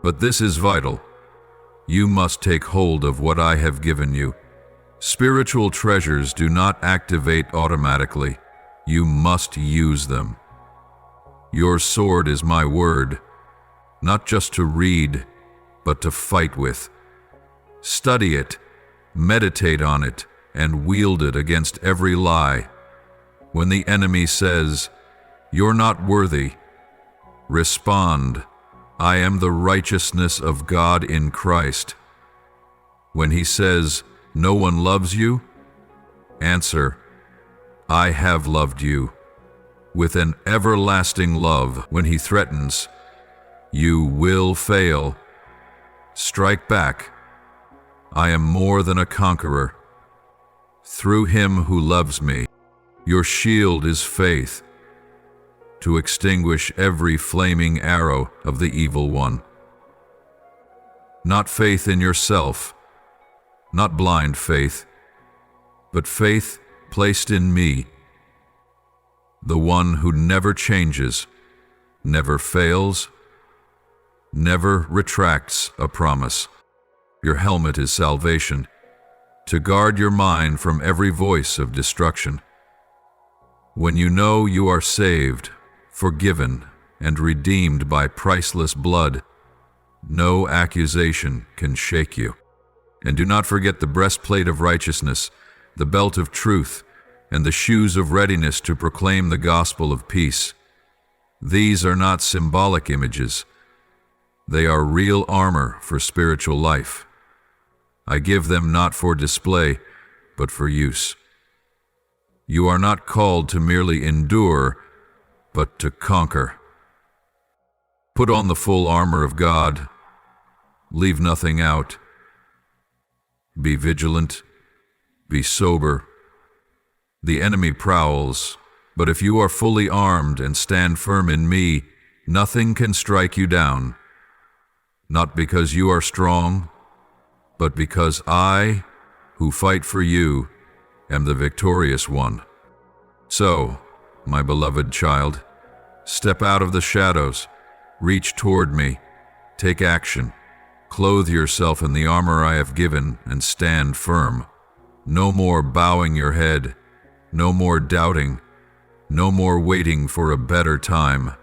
But this is vital. You must take hold of what I have given you. Spiritual treasures do not activate automatically. You must use them. Your sword is my word, not just to read, but to fight with. Study it, meditate on it, and wield it against every lie. When the enemy says, "You're not worthy," respond, I am the righteousness of God in Christ. When he says, no one loves you, answer, I have loved you with an everlasting love. When he threatens, you will fail, strike back, I am more than a conqueror. Through him who loves me, your shield is faith, to extinguish every flaming arrow of the evil one. Not faith in yourself, not blind faith, but faith placed in me, the one who never changes, never fails, never retracts a promise. Your helmet is salvation, to guard your mind from every voice of destruction. When you know you are saved, forgiven, and redeemed by priceless blood, no accusation can shake you. And do not forget the breastplate of righteousness, the belt of truth, and the shoes of readiness to proclaim the gospel of peace. These are not symbolic images. They are real armor for spiritual life. I give them not for display, but for use. You are not called to merely endure, but to conquer. Put on the full armor of God. Leave nothing out. Be vigilant. Be sober. The enemy prowls, but if you are fully armed and stand firm in me, nothing can strike you down. Not because you are strong, but because I, who fight for you, am the victorious one. So, my beloved child, step out of the shadows, reach toward me, take action, clothe yourself in the armor I have given, and stand firm. No more bowing your head, no more doubting, no more waiting for a better time.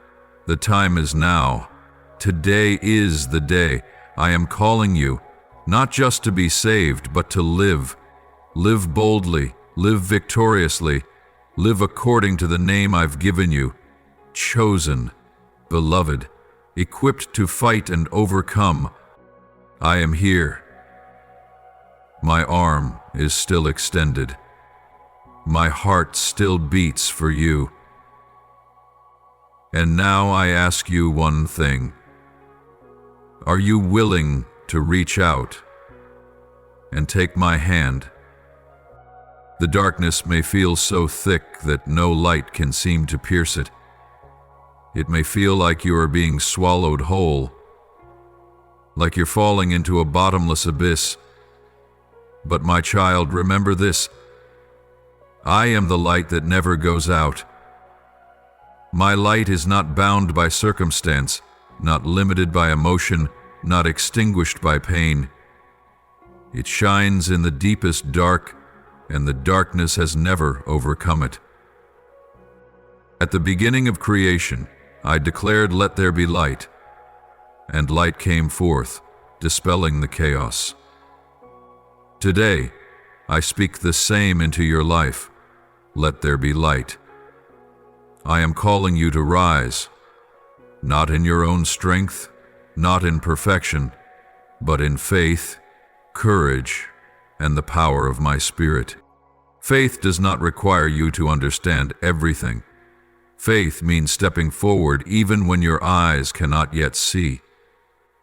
The time is now. Today is the day. I am calling you, not just to be saved, but to live. Live boldly, live victoriously, live according to the name I've given you. Chosen, beloved, equipped to fight and overcome. I am here. My arm is still extended. My heart still beats for you. And now I ask you one thing. Are you willing to reach out and take my hand? The darkness may feel so thick that no light can seem to pierce it. It may feel like you are being swallowed whole, like you're falling into a bottomless abyss. But my child, remember this. I am the light that never goes out. My light is not bound by circumstance, not limited by emotion, not extinguished by pain. It shines in the deepest dark, and the darkness has never overcome it. At the beginning of creation, I declared, "Let there be light," and light came forth, dispelling the chaos. Today, I speak the same into your life. Let there be light. I am calling you to rise, not in your own strength, not in perfection, but in faith, courage, and the power of my Spirit. Faith does not require you to understand everything. Faith means stepping forward even when your eyes cannot yet see.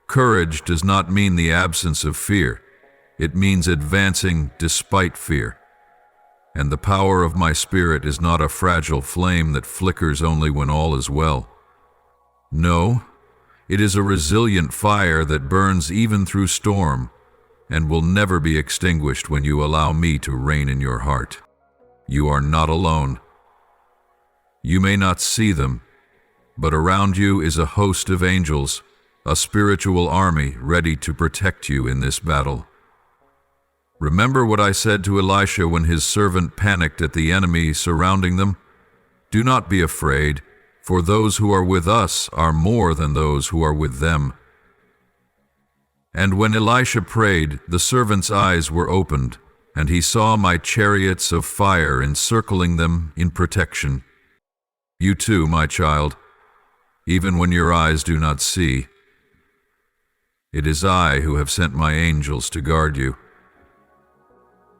Courage does not mean the absence of fear. It means advancing despite fear. And the power of my Spirit is not a fragile flame that flickers only when all is well. No, it is a resilient fire that burns even through storm and will never be extinguished when you allow me to reign in your heart. You are not alone. You may not see them, but around you is a host of angels, a spiritual army ready to protect you in this battle. Remember what I said to Elisha when his servant panicked at the enemy surrounding them? Do not be afraid, for those who are with us are more than those who are with them. And when Elisha prayed, the servant's eyes were opened, and he saw my chariots of fire encircling them in protection. You too, my child, even when your eyes do not see, It is I who have sent my angels to guard you.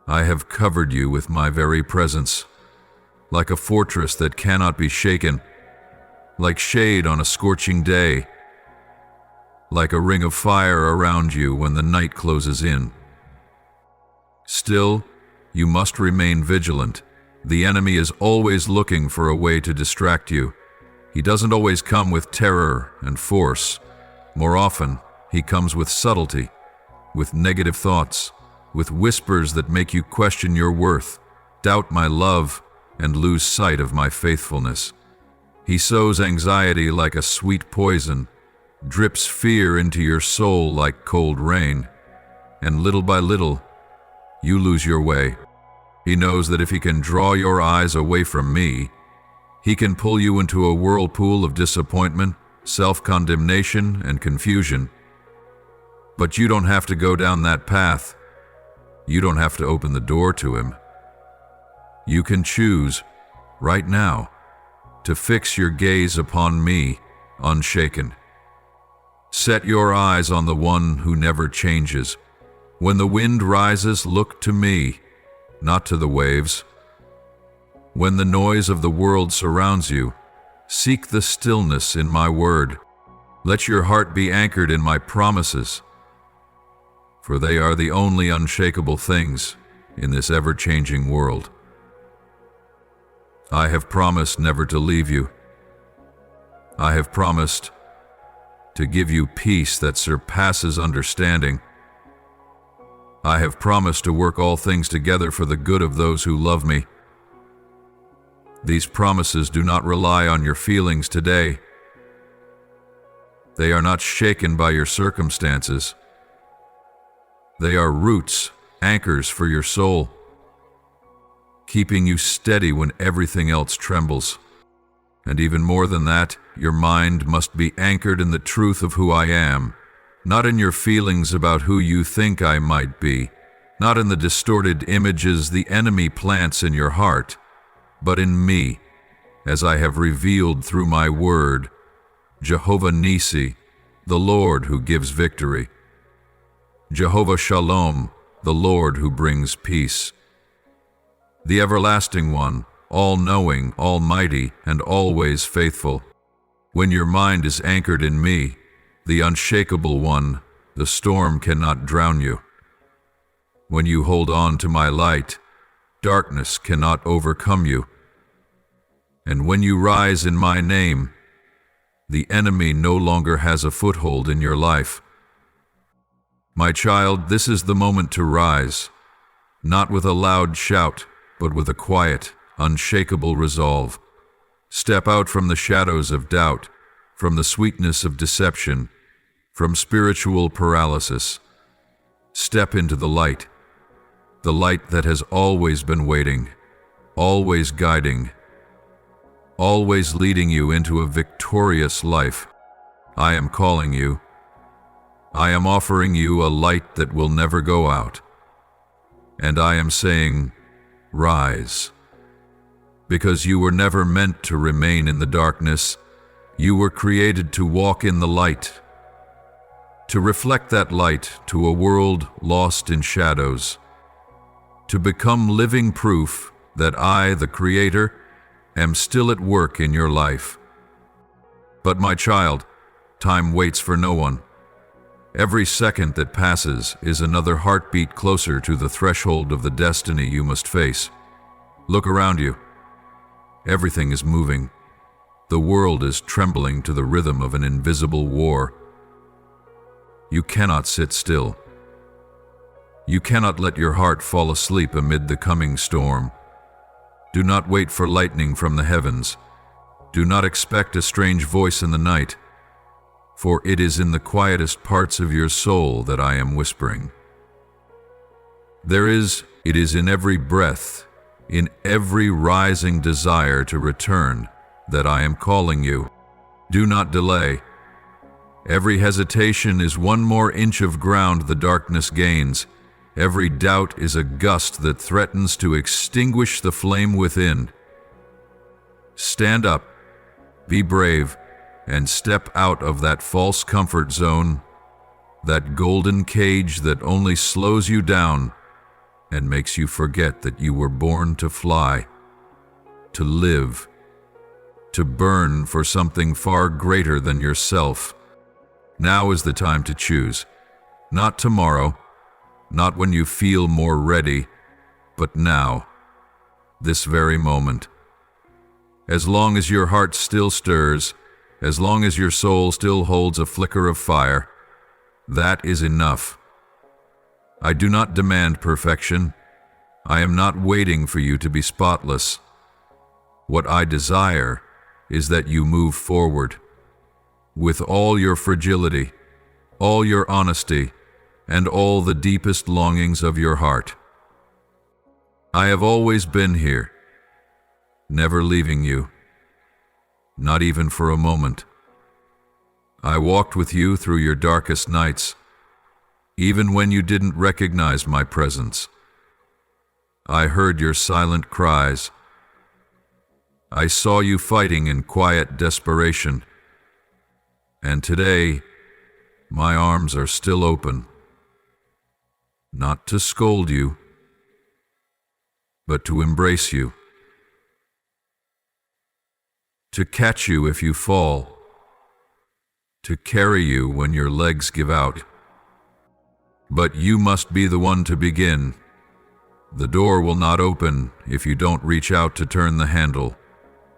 I have covered you with my very presence, like a fortress that cannot be shaken, like shade on a scorching day, like a ring of fire around you when the night closes in. Still, you must remain vigilant. The enemy is always looking for a way to distract you. He doesn't always come with terror and force. More often, he comes with subtlety, with negative thoughts, with whispers that make you question your worth, doubt my love, and lose sight of my faithfulness. He sows anxiety like a sweet poison, drips fear into your soul like cold rain, and little by little, you lose your way. He knows that if he can draw your eyes away from me, he can pull you into a whirlpool of disappointment, self-condemnation, and confusion. But you don't have to go down that path. You don't have to open the door to him. You can choose, right now, to fix your gaze upon me, unshaken. Set your eyes on the one who never changes. When the wind rises, look to me, not to the waves. When the noise of the world surrounds you, seek the stillness in my word. Let your heart be anchored in my promises, for they are the only unshakable things in this ever-changing world. I have promised never to leave you. I have promised to give you peace that surpasses understanding. I have promised to work all things together for the good of those who love me. These promises do not rely on your feelings today. They are not shaken by your circumstances. They are roots, anchors for your soul, keeping you steady when everything else trembles. And even more than that, your mind must be anchored in the truth of who I am, not in your feelings about who you think I might be, not in the distorted images the enemy plants in your heart, but in me, as I have revealed through my word, Jehovah Nisi, the Lord who gives victory. Jehovah Shalom, the Lord who brings peace. The Everlasting One, all-knowing, almighty, and always faithful. When your mind is anchored in me, the unshakable one, the storm cannot drown you. When you hold on to my light, darkness cannot overcome you. And when you rise in my name, the enemy no longer has a foothold in your life. My child, this is the moment to rise, not with a loud shout, but with a quiet, unshakable resolve. Step out from the shadows of doubt, from the sweetness of deception, from spiritual paralysis. Step into the light that has always been waiting, always guiding, always leading you into a victorious life. I am calling you. I am offering you a light that will never go out. And I am saying, rise. Because you were never meant to remain in the darkness. You were created to walk in the light, to reflect that light to a world lost in shadows, to become living proof that I, the Creator, am still at work in your life. But my child, time waits for no one. Every second that passes is another heartbeat closer to the threshold of the destiny you must face. Look around you. Everything is moving. The world is trembling to the rhythm of an invisible war. You cannot sit still. You cannot let your heart fall asleep amid the coming storm. Do not wait for lightning from the heavens. Do not expect a strange voice in the night, for it is in the quietest parts of your soul that I am whispering. It is in every breath, in every rising desire to return, that I am calling you. Do not delay. Every hesitation is one more inch of ground the darkness gains. Every doubt is a gust that threatens to extinguish the flame within. Stand up, be brave, and step out of that false comfort zone, that golden cage that only slows you down and makes you forget that you were born to fly, to live, to burn for something far greater than yourself. Now is the time to choose. Not tomorrow, not when you feel more ready, but now, this very moment. As long as your heart still stirs, as long as your soul still holds a flicker of fire, that is enough. I do not demand perfection. I am not waiting for you to be spotless. What I desire is that you move forward with all your fragility, all your honesty, and all the deepest longings of your heart. I have always been here, never leaving you, not even for a moment. I walked with you through your darkest nights, even when you didn't recognize my presence. I heard your silent cries. I saw you fighting in quiet desperation. And today, my arms are still open, not to scold you, but to embrace you, to catch you if you fall, to carry you when your legs give out. But you must be the one to begin. The door will not open if you don't reach out to turn the handle.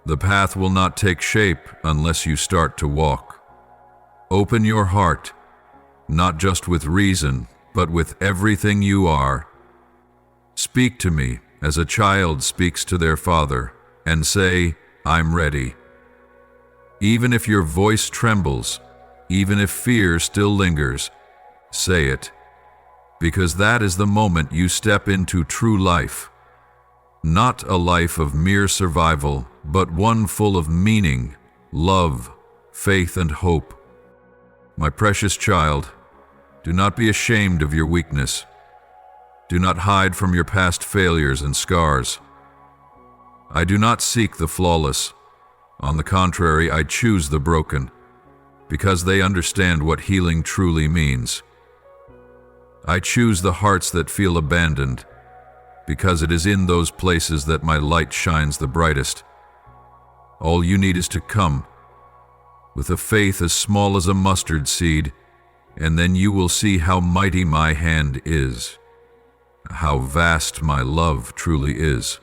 The path will not take shape unless you start to walk. Open your heart, not just with reason, but with everything you are. Speak to me as a child speaks to their father, and say, I'm ready. Even if your voice trembles, even if fear still lingers, say it, because that is the moment you step into true life. Not a life of mere survival, but one full of meaning, love, faith, and hope. My precious child, do not be ashamed of your weakness. Do not hide from your past failures and scars. I do not seek the flawless. On the contrary, I choose the broken, because they understand what healing truly means. I choose the hearts that feel abandoned, because it is in those places that my light shines the brightest. All you need is to come, with a faith as small as a mustard seed, and then you will see how mighty my hand is, how vast my love truly is.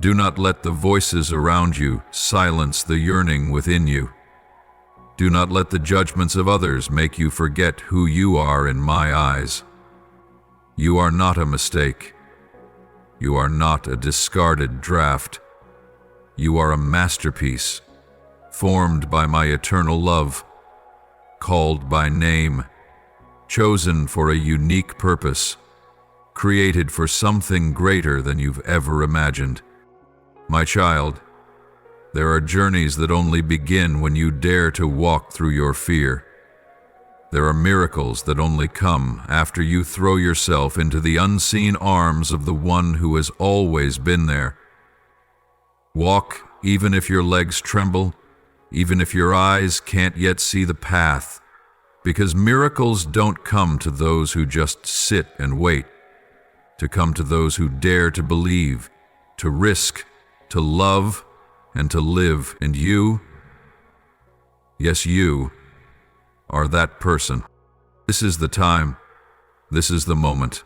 Do not let the voices around you silence the yearning within you. Do not let the judgments of others make you forget who you are in my eyes. You are not a mistake. You are not a discarded draft. You are a masterpiece, formed by my eternal love, called by name, chosen for a unique purpose, created for something greater than you've ever imagined. My child, there are journeys that only begin when you dare to walk through your fear. There are miracles that only come after you throw yourself into the unseen arms of the one who has always been there. Walk even if your legs tremble, even if your eyes can't yet see the path, because miracles don't come to those who just sit and wait, to come to those who dare to believe, to risk, to love, and to live. And you, yes, you, are that person. This is the time. This is the moment.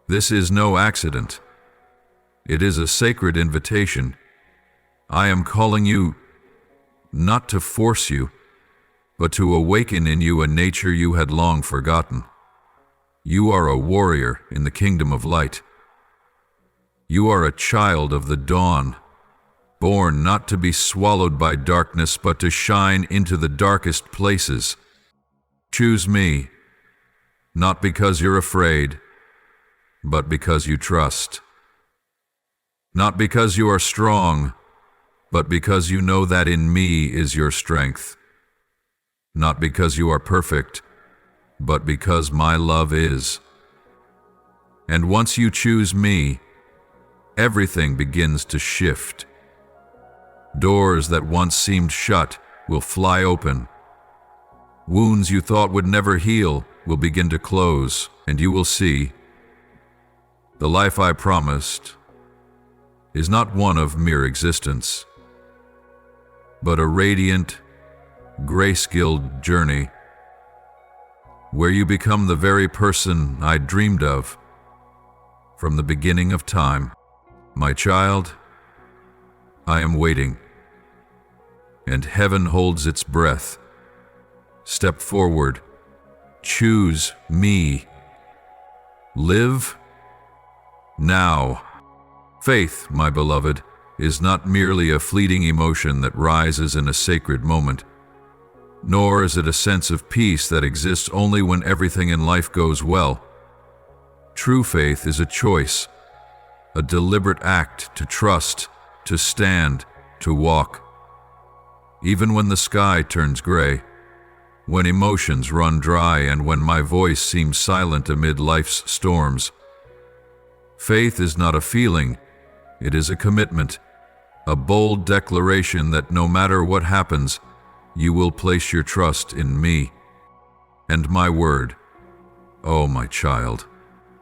This is no accident. It is a sacred invitation. I am calling you not to force you, but to awaken in you a nature you had long forgotten. You are a warrior in the kingdom of light. You are a child of the dawn, born not to be swallowed by darkness, but to shine into the darkest places. Choose me, not because you're afraid, but because you trust. Not because you are strong, but because you know that in me is your strength. Not because you are perfect, but because my love is. And once you choose me, everything begins to shift. Doors that once seemed shut will fly open. Wounds you thought would never heal will begin to close, and you will see the life I promised is not one of mere existence, but a radiant, grace-skilled journey where you become the very person I dreamed of from the beginning of time. My child, I am waiting, and heaven holds its breath. Step forward. Choose me. Live now. Faith, my beloved, is not merely a fleeting emotion that rises in a sacred moment, nor is it a sense of peace that exists only when everything in life goes well. True faith is a choice, a deliberate act to trust, to stand, to walk. Even when the sky turns gray, when emotions run dry, and when my voice seems silent amid life's storms. Faith is not a feeling, it is a commitment, a bold declaration that no matter what happens, you will place your trust in me and my word. Oh, my child,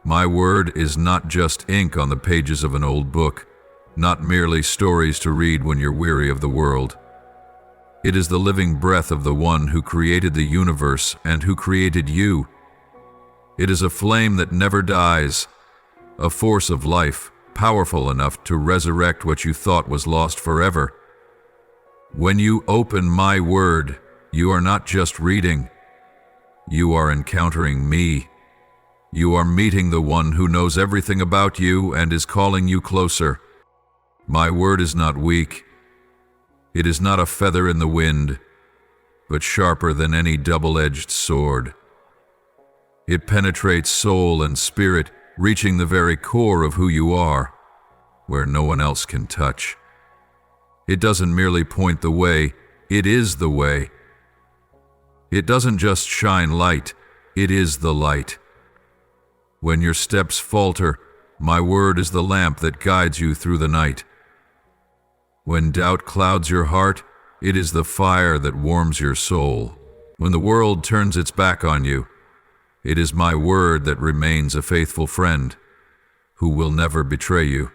my word is not just ink on the pages of an old book, not merely stories to read when you're weary of the world. It is the living breath of the one who created the universe and who created you. It is a flame that never dies, a force of life, powerful enough to resurrect what you thought was lost forever. When you open my word, you are not just reading. You are encountering me. You are meeting the one who knows everything about you and is calling you closer. My word is not weak. It is not a feather in the wind, but sharper than any double-edged sword. It penetrates soul and spirit, reaching the very core of who you are, where no one else can touch. It doesn't merely point the way, it is the way. It doesn't just shine light, it is the light. When your steps falter, my word is the lamp that guides you through the night. When doubt clouds your heart, it is the fire that warms your soul. When the world turns its back on you, it is my word that remains a faithful friend who will never betray you.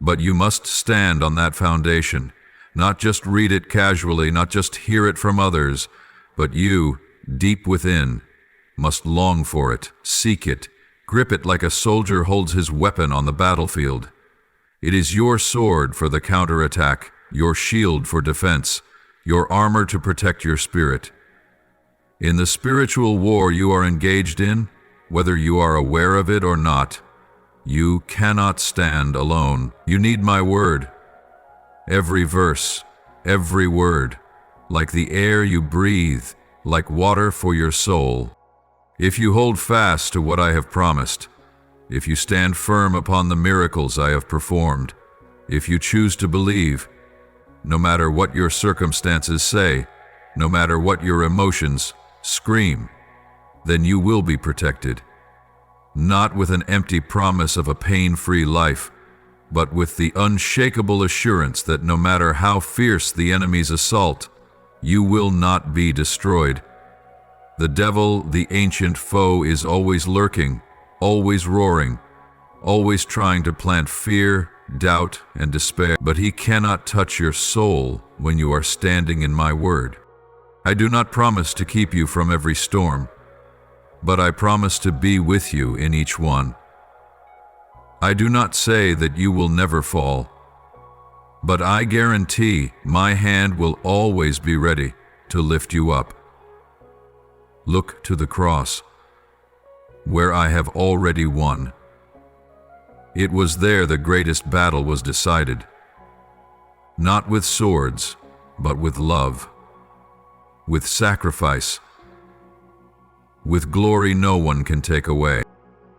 But you must stand on that foundation, not just read it casually, not just hear it from others, but you, deep within, must long for it, seek it, grip it like a soldier holds his weapon on the battlefield. It is your sword for the counterattack, your shield for defense, your armor to protect your spirit. In the spiritual war you are engaged in, whether you are aware of it or not, you cannot stand alone. You need my word. Every verse, every word, like the air you breathe, like water for your soul. If you hold fast to what I have promised, if you stand firm upon the miracles I have performed, if you choose to believe, no matter what your circumstances say, no matter what your emotions scream, then you will be protected. Not with an empty promise of a pain-free life, but with the unshakable assurance that no matter how fierce the enemy's assault, you will not be destroyed. The devil, the ancient foe, is always lurking, always roaring, always trying to plant fear, doubt, and despair, but he cannot touch your soul when you are standing in my word. I do not promise to keep you from every storm, but I promise to be with you in each one. I do not say that you will never fall, but I guarantee my hand will always be ready to lift you up. Look to the cross, where I have already won. It was there the greatest battle was decided, not with swords, but with love, with sacrifice, with glory no one can take away.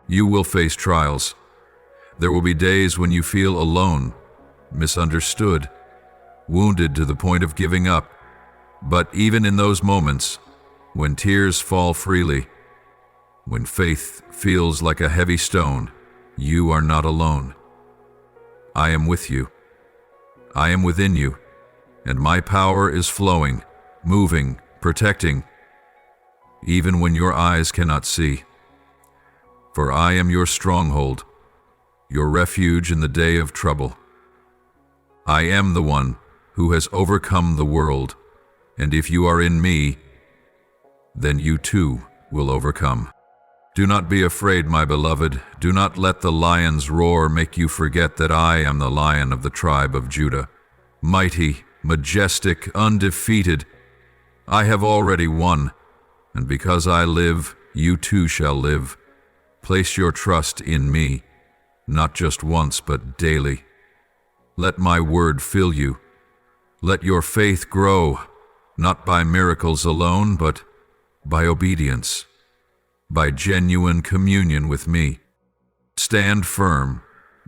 You will face trials. There will be days when you feel alone, misunderstood, wounded to the point of giving up. But even in those moments, when tears fall freely, when faith feels like a heavy stone, you are not alone. I am with you. I am within you, and my power is flowing, moving, protecting, even when your eyes cannot see. For I am your stronghold, your refuge in the day of trouble. I am the one who has overcome the world, and if you are in me, then you too will overcome. Do not be afraid, my beloved. Do not let the lion's roar make you forget that I am the Lion of the tribe of Judah. Mighty, majestic, undefeated, I have already won, and because I live, you too shall live. Place your trust in me, not just once, but daily. Let my word fill you. Let your faith grow, not by miracles alone, but by obedience, by genuine communion with me. Stand firm.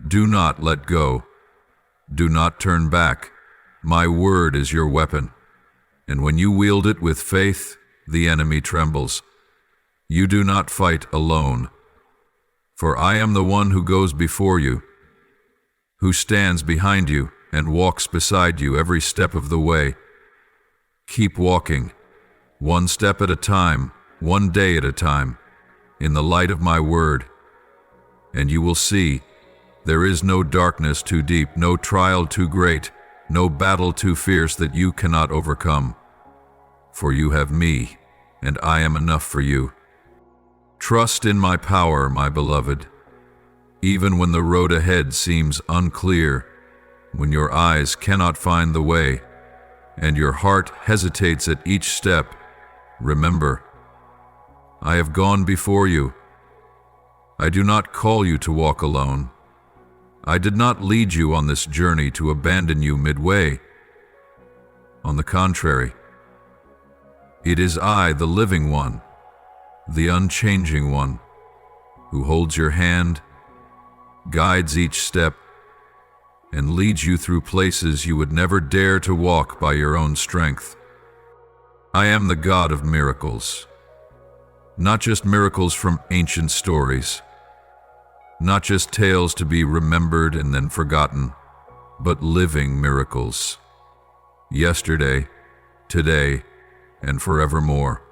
Do not let go. Do not turn back. My word is your weapon, and when you wield it with faith, the enemy trembles. You do not fight alone, for I am the one who goes before you, who stands behind you and walks beside you every step of the way. Keep walking, one step at a time, one day at a time, in the light of my word, and you will see there is no darkness too deep, no trial too great, no battle too fierce that you cannot overcome. For you have me, and I am enough for you. Trust in my power, my beloved. Even when the road ahead seems unclear, when your eyes cannot find the way, and your heart hesitates at each step, remember, I have gone before you. I do not call you to walk alone. I did not lead you on this journey to abandon you midway. On the contrary, it is I, the living one, the unchanging one, who holds your hand, guides each step, and leads you through places you would never dare to walk by your own strength. I am the God of miracles, not just miracles from ancient stories, not just tales to be remembered and then forgotten, but living miracles. Yesterday, today, and forevermore.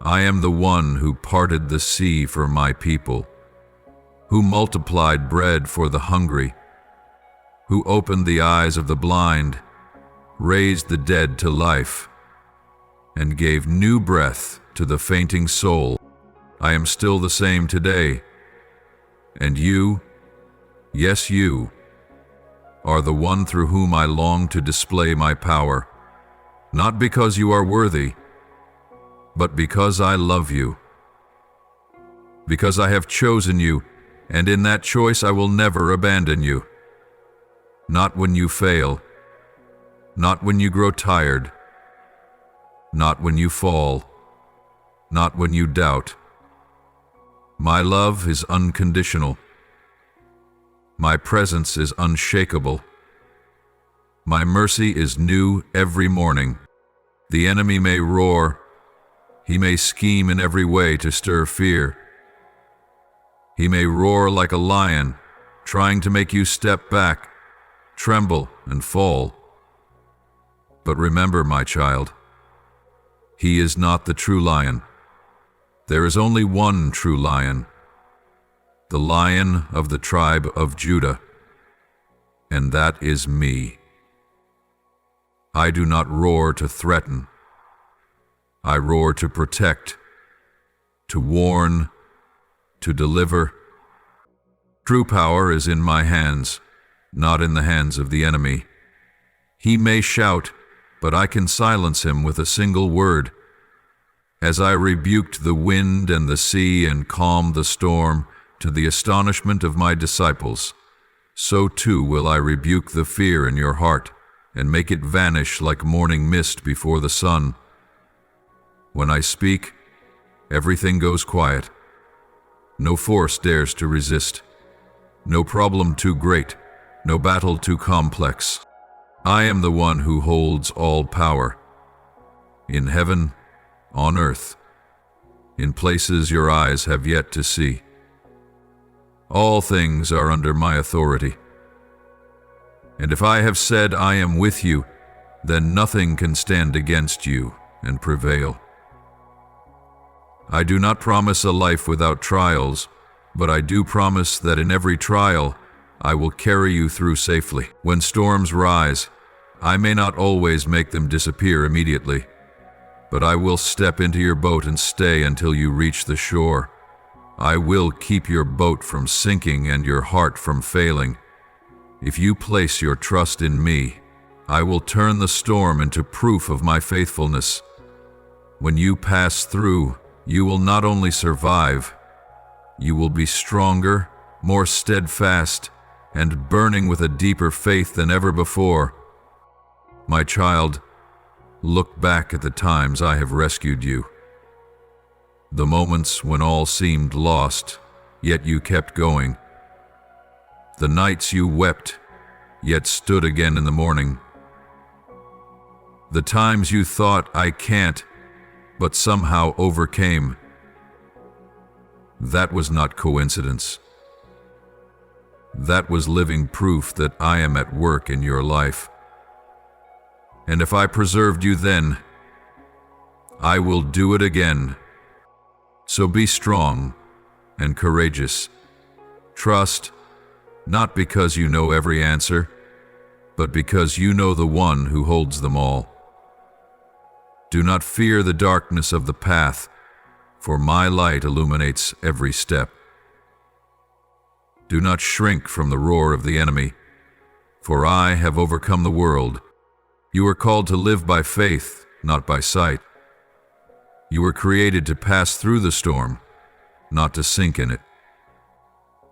I am the one who parted the sea for my people, who multiplied bread for the hungry, who opened the eyes of the blind, raised the dead to life, and gave new breath to the fainting soul. I am still the same today. And you, yes you, are the one through whom I long to display my power, not because you are worthy, but because I love you, because I have chosen you, and in that choice I will never abandon you. Not when you fail, not when you grow tired, not when you fall, not when you doubt. My love is unconditional. My presence is unshakable. My mercy is new every morning. The enemy may roar. He may scheme in every way to stir fear. He may roar like a lion, trying to make you step back, tremble, and fall. But remember, my child, he is not the true lion. There is only one true lion, the Lion of the tribe of Judah, and that is me. I do not roar to threaten. I roar to protect, to warn, to deliver. True power is in my hands, not in the hands of the enemy. He may shout, but I can silence him with a single word. As I rebuked the wind and the sea and calmed the storm to the astonishment of my disciples, so too will I rebuke the fear in your heart and make it vanish like morning mist before the sun. When I speak, everything goes quiet. No force dares to resist. No problem too great, no battle too complex. I am the one who holds all power. In heaven, on earth, in places your eyes have yet to see. All things are under my authority. And if I have said I am with you, then nothing can stand against you and prevail. I do not promise a life without trials, but I do promise that in every trial, I will carry you through safely. When storms rise, I may not always make them disappear immediately, but I will step into your boat and stay until you reach the shore. I will keep your boat from sinking and your heart from failing. If you place your trust in me, I will turn the storm into proof of my faithfulness. When you pass through, you will not only survive, you will be stronger, more steadfast, and burning with a deeper faith than ever before. My child, look back at the times I have rescued you. The moments when all seemed lost, yet you kept going. The nights you wept, yet stood again in the morning. The times you thought, I can't, but somehow overcame. That was not coincidence. That was living proof that I am at work in your life. And if I preserved you then, I will do it again. So be strong and courageous. Trust, not because you know every answer, but because you know the one who holds them all. Do not fear the darkness of the path, for my light illuminates every step. Do not shrink from the roar of the enemy, for I have overcome the world. You are called to live by faith, not by sight. You were created to pass through the storm, not to sink in it.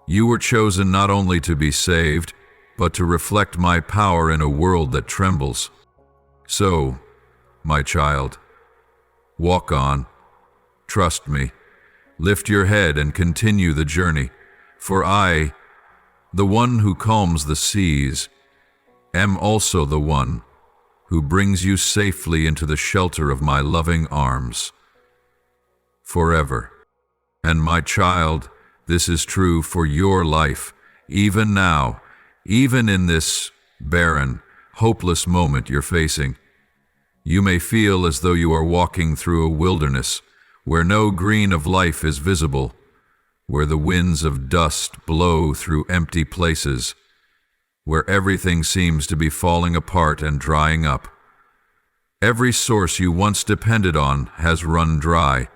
You were chosen not only to be saved, but to reflect my power in a world that trembles. So, my child, walk on, trust me, lift your head and continue the journey, for I, the one who calms the seas, am also the one who brings you safely into the shelter of my loving arms. Forever. And my child, this is true for your life, even now, even in this barren, hopeless moment you're facing. You may feel as though you are walking through a wilderness where no green of life is visible, where the winds of dust blow through empty places, where everything seems to be falling apart and drying up. Every source you once depended on has run dry.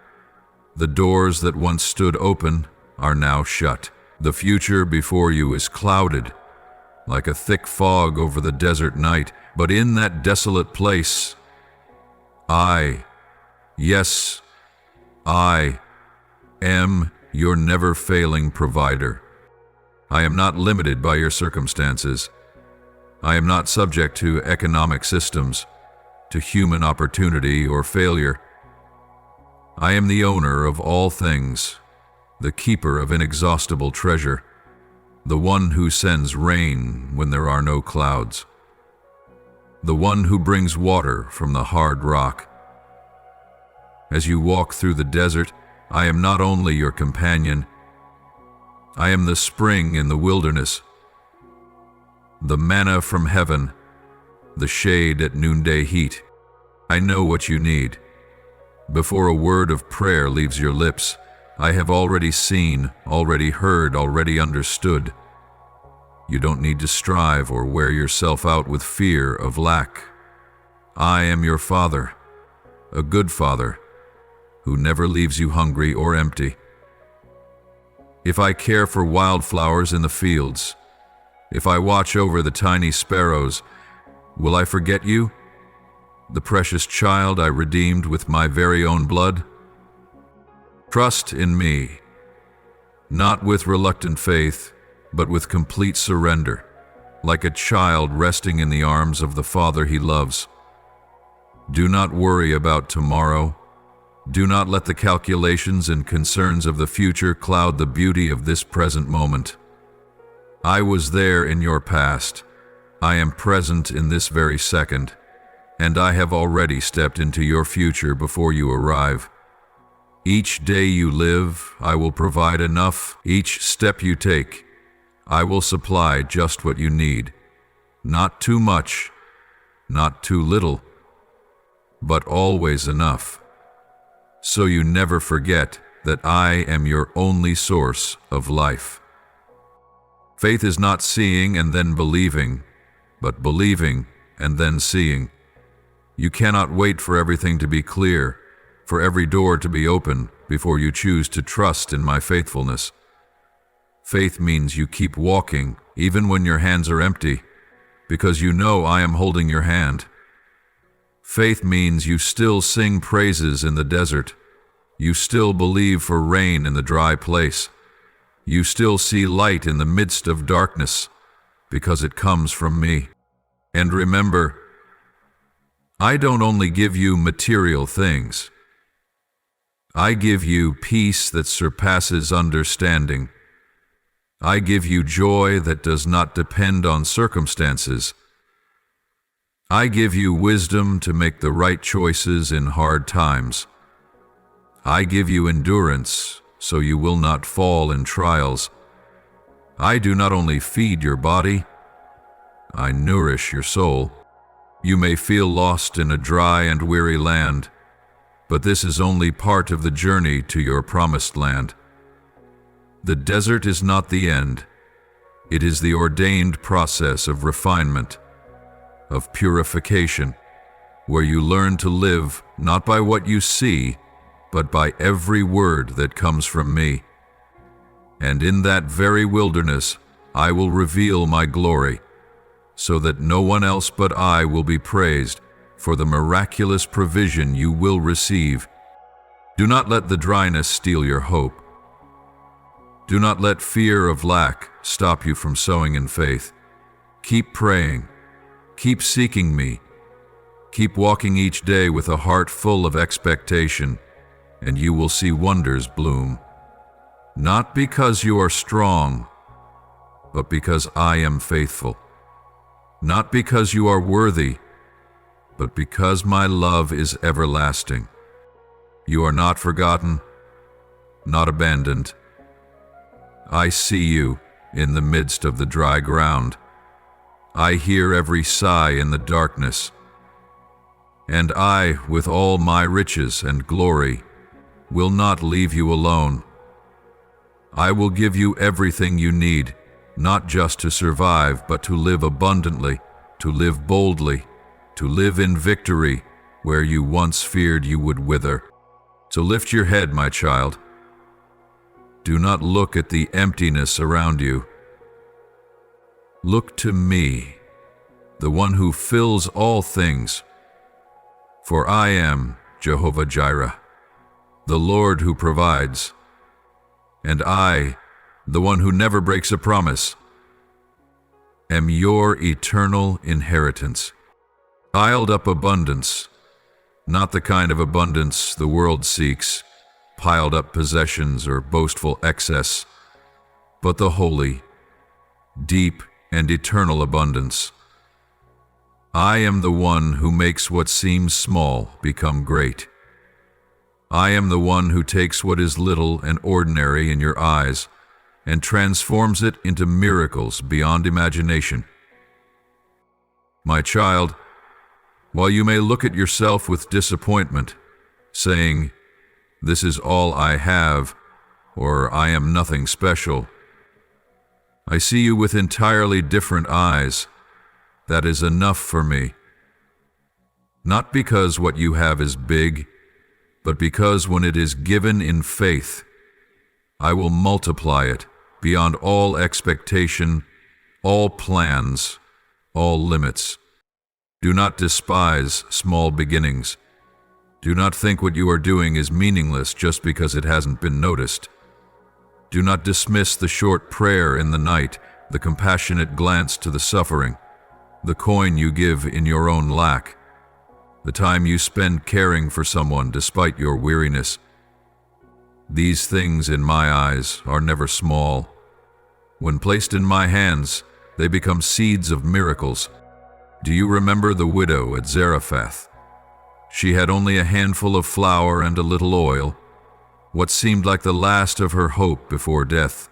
The doors that once stood open are now shut. The future before you is clouded, like a thick fog over the desert night, but in that desolate place, yes, I am your never-failing provider. I am not limited by your circumstances. I am not subject to economic systems, to human opportunity or failure. I am the owner of all things, the keeper of inexhaustible treasure, the one who sends rain when there are no clouds, the one who brings water from the hard rock. As you walk through the desert, I am not only your companion, I am the spring in the wilderness, the manna from heaven, the shade at noonday heat. I know what you need. Before a word of prayer leaves your lips, I have already seen, already heard, already understood. You don't need to strive or wear yourself out with fear of lack. I am your Father, a good Father, who never leaves you hungry or empty. If I care for wildflowers in the fields, if I watch over the tiny sparrows, will I forget you, the precious child I redeemed with my very own blood? Trust in me, not with reluctant faith, but with complete surrender, like a child resting in the arms of the Father he loves. Do not worry about tomorrow. Do not let the calculations and concerns of the future cloud the beauty of this present moment. I was there in your past. I am present in this very second, and I have already stepped into your future before you arrive. Each day you live, I will provide enough. Each step you take, I will supply just what you need. Not too much, not too little, but always enough, so you never forget that I am your only source of life. Faith is not seeing and then believing, but believing and then seeing. You cannot wait for everything to be clear, for every door to be open before you choose to trust in my faithfulness. Faith means you keep walking even when your hands are empty, because you know I am holding your hand. Faith means you still sing praises in the desert. You still believe for rain in the dry place. You still see light in the midst of darkness, because it comes from me. And remember, I don't only give you material things. I give you peace that surpasses understanding. I give you joy that does not depend on circumstances. I give you wisdom to make the right choices in hard times. I give you endurance so you will not fall in trials. I do not only feed your body, I nourish your soul. You may feel lost in a dry and weary land, but this is only part of the journey to your promised land. The desert is not the end. It is the ordained process of refinement, of purification, where you learn to live not by what you see, but by every word that comes from me. And in that very wilderness, I will reveal my glory, so that no one else but I will be praised for the miraculous provision you will receive. Do not let the dryness steal your hope. Do not let fear of lack stop you from sowing in faith. Keep praying. Keep seeking me. Keep walking each day with a heart full of expectation, and you will see wonders bloom. Not because you are strong, but because I am faithful. Not because you are worthy, but because my love is everlasting. You are not forgotten, not abandoned. I see you in the midst of the dry ground. I hear every sigh in the darkness. And I, with all my riches and glory, will not leave you alone. I will give you everything you need, not just to survive, but to live abundantly, to live boldly, to live in victory where you once feared you would wither. So lift your head, my child. Do not look at the emptiness around you. Look to me, the one who fills all things. For I am Jehovah Jireh, the Lord who provides, and I, the one who never breaks a promise, am your eternal inheritance. Piled up abundance, not the kind of abundance the world seeks, piled up possessions or boastful excess, but the holy, deep, and eternal abundance. I am the one who makes what seems small become great. I am the one who takes what is little and ordinary in your eyes and transforms it into miracles beyond imagination. My child, while you may look at yourself with disappointment, saying, "This is all I have," or "I am nothing special," I see you with entirely different eyes. That is enough for me. Not because what you have is big, but because when it is given in faith, I will multiply it beyond all expectation, all plans, all limits. Do not despise small beginnings. Do not think what you are doing is meaningless just because it hasn't been noticed. Do not dismiss the short prayer in the night, the compassionate glance to the suffering, the coin you give in your own lack, the time you spend caring for someone despite your weariness. These things in my eyes are never small. When placed in my hands, they become seeds of miracles. Do you remember the widow at Zarephath? She had only a handful of flour and a little oil, what seemed like the last of her hope before death.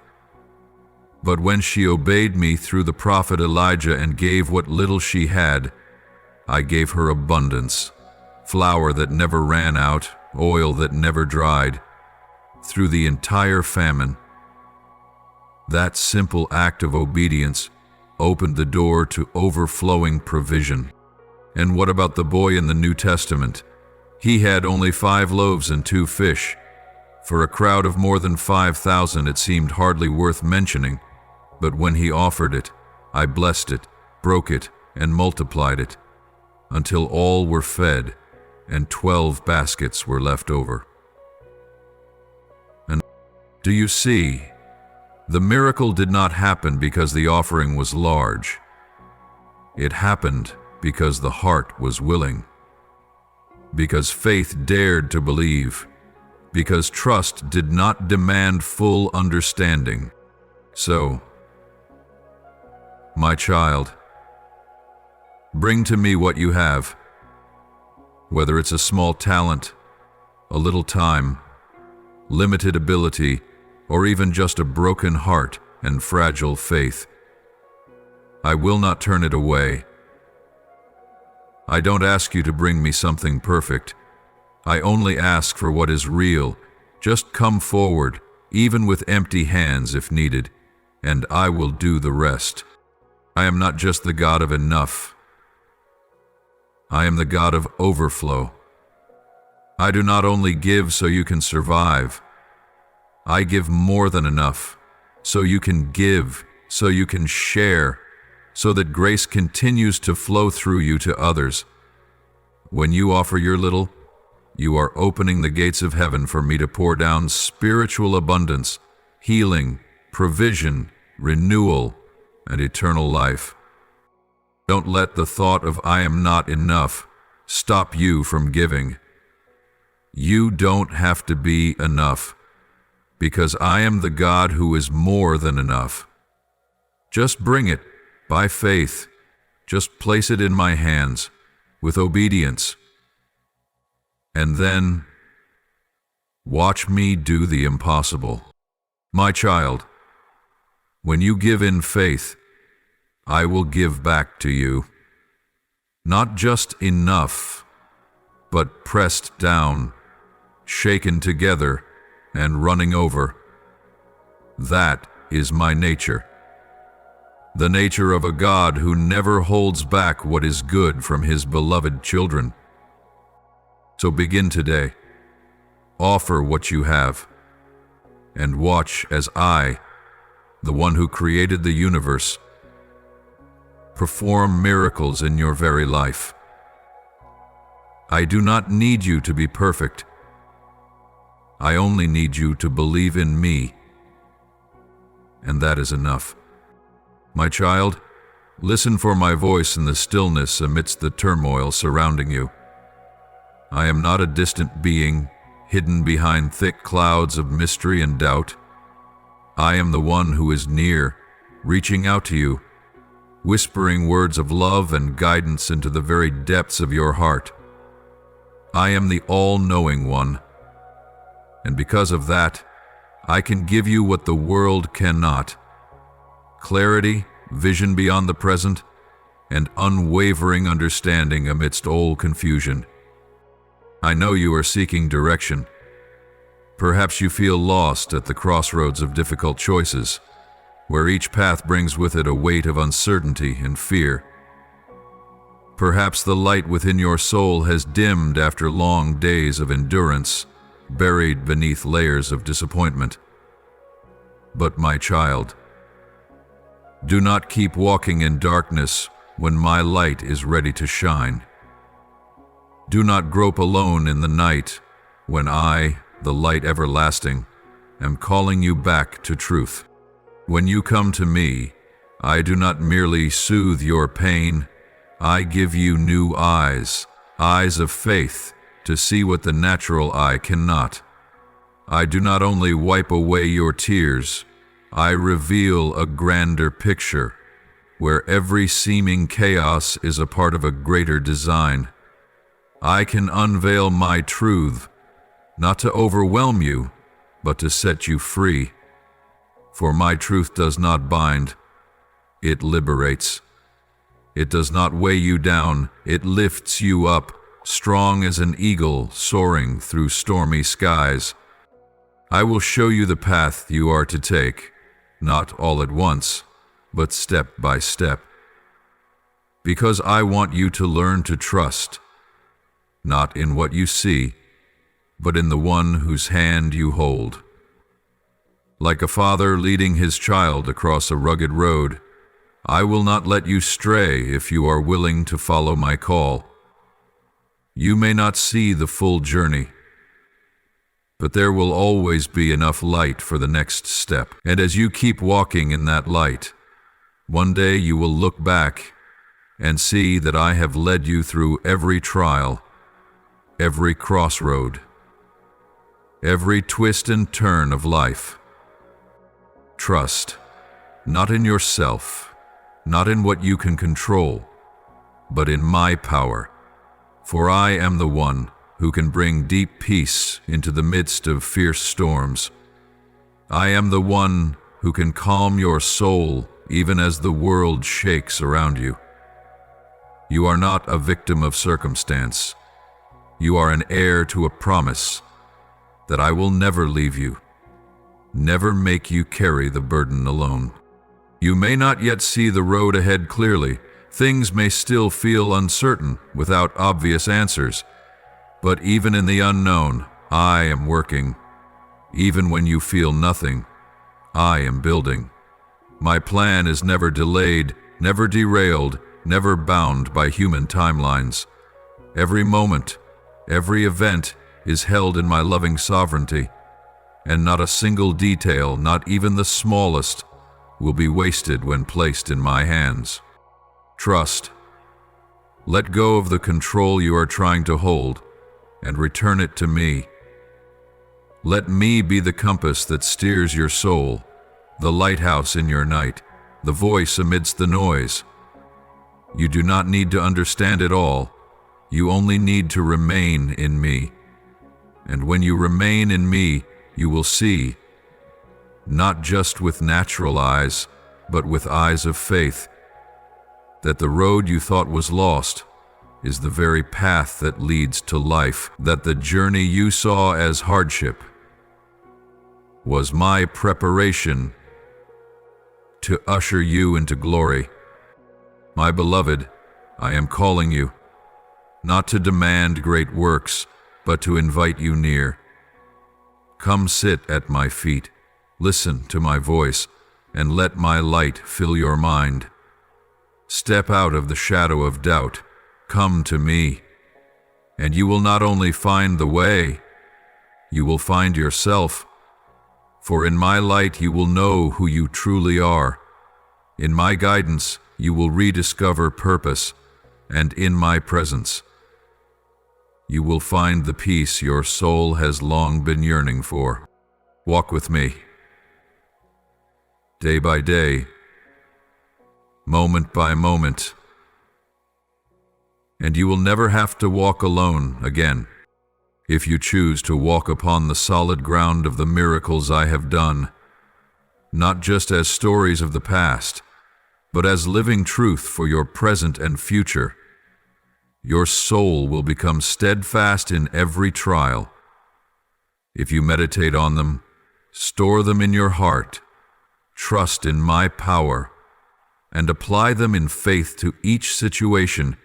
But when she obeyed me through the prophet Elijah and gave what little she had, I gave her abundance, flour that never ran out, oil that never dried, through the entire famine. That simple act of obedience opened the door to overflowing provision. And what about the boy in the New Testament? He had only 5 loaves and 2 fish. For a crowd of more than 5,000, it seemed hardly worth mentioning, but when he offered it, I blessed it, broke it, and multiplied it, until all were fed, and 12 baskets were left over. And do you see? The miracle did not happen because the offering was large. It happened because the heart was willing, because faith dared to believe, because trust did not demand full understanding. So, my child, bring to me what you have, whether it's a small talent, a little time, limited ability, or even just a broken heart and fragile faith. I will not turn it away. I don't ask you to bring me something perfect. I only ask for what is real. Just come forward, even with empty hands if needed, and I will do the rest. I am not just the God of enough. I am the God of overflow. I do not only give so you can survive. I give more than enough, so you can give, so you can share, so that grace continues to flow through you to others. When you offer your little, you are opening the gates of heaven for me to pour down spiritual abundance, healing, provision, renewal, and eternal life. Don't let the thought of I am not enough stop you from giving. You don't have to be enough, because I am the God who is more than enough. Just bring it by faith. Just place it in my hands with obedience. And then watch me do the impossible. My child, when you give in faith, I will give back to you. Not just enough, but pressed down, shaken together, and running over. That is my nature. The nature of a God who never holds back what is good from his beloved children. So begin today. Offer what you have, and watch as I, the one who created the universe, perform miracles in your very life. I do not need you to be perfect. I only need you to believe in me, and that is enough. My child, listen for my voice in the stillness amidst the turmoil surrounding you. I am not a distant being, hidden behind thick clouds of mystery and doubt. I am the one who is near, reaching out to you, whispering words of love and guidance into the very depths of your heart. I am the all-knowing one, and because of that, I can give you what the world cannot: clarity, vision beyond the present, and unwavering understanding amidst all confusion. I know you are seeking direction. Perhaps you feel lost at the crossroads of difficult choices, where each path brings with it a weight of uncertainty and fear. Perhaps the light within your soul has dimmed after long days of endurance, buried beneath layers of disappointment. But my child, do not keep walking in darkness when my light is ready to shine. Do not grope alone in the night when I, the light everlasting, am calling you back to truth. When you come to me, I do not merely soothe your pain. I give you new eyes, eyes of faith, to see what the natural eye cannot. I do not only wipe away your tears, I reveal a grander picture, where every seeming chaos is a part of a greater design. I can unveil my truth, not to overwhelm you, but to set you free. For my truth does not bind, it liberates. It does not weigh you down, it lifts you up, strong as an eagle soaring through stormy skies. I will show you the path you are to take, not all at once, but step by step. Because I want you to learn to trust, not in what you see, but in the one whose hand you hold. Like a father leading his child across a rugged road, I will not let you stray if you are willing to follow my call. You may not see the full journey, but there will always be enough light for the next step. And as you keep walking in that light, one day you will look back and see that I have led you through every trial, every crossroad, every twist and turn of life. Trust, not in yourself, not in what you can control, but in my power. For I am the one who can bring deep peace into the midst of fierce storms. I am the one who can calm your soul even as the world shakes around you. You are not a victim of circumstance. You are an heir to a promise that I will never leave you, never make you carry the burden alone. You may not yet see the road ahead clearly. Things may still feel uncertain without obvious answers. But even in the unknown, I am working. Even when you feel nothing, I am building. My plan is never delayed, never derailed, never bound by human timelines. Every moment, every event is held in my loving sovereignty, and not a single detail, not even the smallest, will be wasted when placed in my hands. Trust. Let go of the control you are trying to hold and return it to me. Let me be the compass that steers your soul, the lighthouse in your night, the voice amidst the noise. You do not need to understand it all. You only need to remain in me. And when you remain in me, you will see, not just with natural eyes, but with eyes of faith, that the road you thought was lost is the very path that leads to life, that the journey you saw as hardship was my preparation to usher you into glory. My beloved, I am calling you, not to demand great works, but to invite you near. Come sit at my feet, listen to my voice, and let my light fill your mind. Step out of the shadow of doubt, come to me, and you will not only find the way, you will find yourself. For in my light you will know who you truly are. In my guidance you will rediscover purpose, and in my presence you will find the peace your soul has long been yearning for. Walk with me, day by day, moment by moment, and you will never have to walk alone again if you choose to walk upon the solid ground of the miracles I have done, not just as stories of the past, but as living truth for your present and future. Your soul will become steadfast in every trial. If you meditate on them, store them in your heart, trust in my power, and apply them in faith to each situation,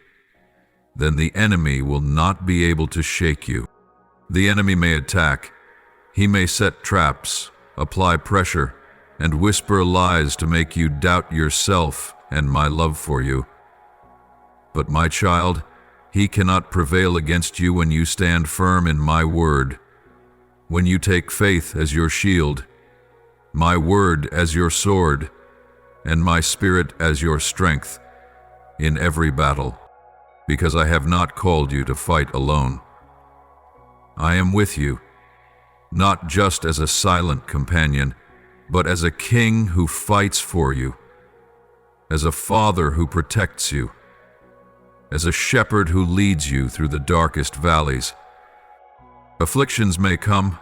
then the enemy will not be able to shake you. The enemy may attack. He may set traps, apply pressure, and whisper lies to make you doubt yourself and my love for you. But my child, he cannot prevail against you when you stand firm in my word, when you take faith as your shield, my word as your sword, and my spirit as your strength in every battle, because I have not called you to fight alone. I am with you, not just as a silent companion, but as a king who fights for you, as a father who protects you, as a shepherd who leads you through the darkest valleys. Afflictions may come.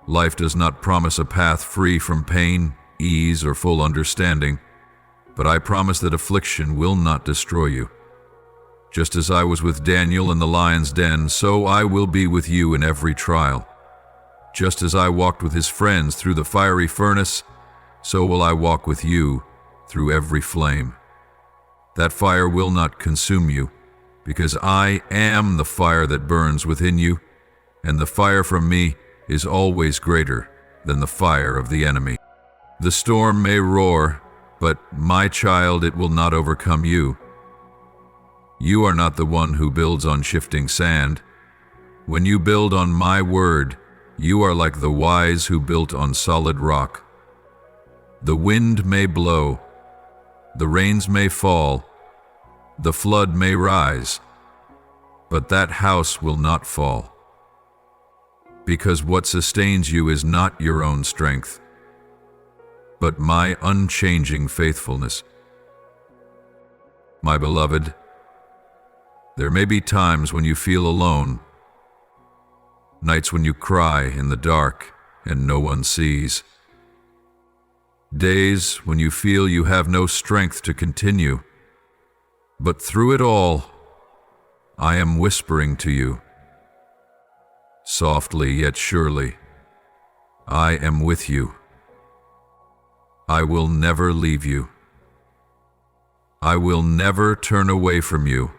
Life does not promise a path free from pain, ease, or full understanding, but I promise that affliction will not destroy you. Just as I was with Daniel in the lion's den, so I will be with you in every trial. Just as I walked with his friends through the fiery furnace, so will I walk with you through every flame. That fire will not consume you, because I am the fire that burns within you, and the fire from me is always greater than the fire of the enemy. The storm may roar, but my child, it will not overcome you. You are not the one who builds on shifting sand. When you build on my word, you are like the wise who built on solid rock. The wind may blow, the rains may fall, the flood may rise, but that house will not fall. Because what sustains you is not your own strength, but my unchanging faithfulness. My beloved, there may be times when you feel alone, nights when you cry in the dark and no one sees, days when you feel you have no strength to continue. But through it all, I am whispering to you, softly yet surely, I am with you. I will never leave you. I will never turn away from you.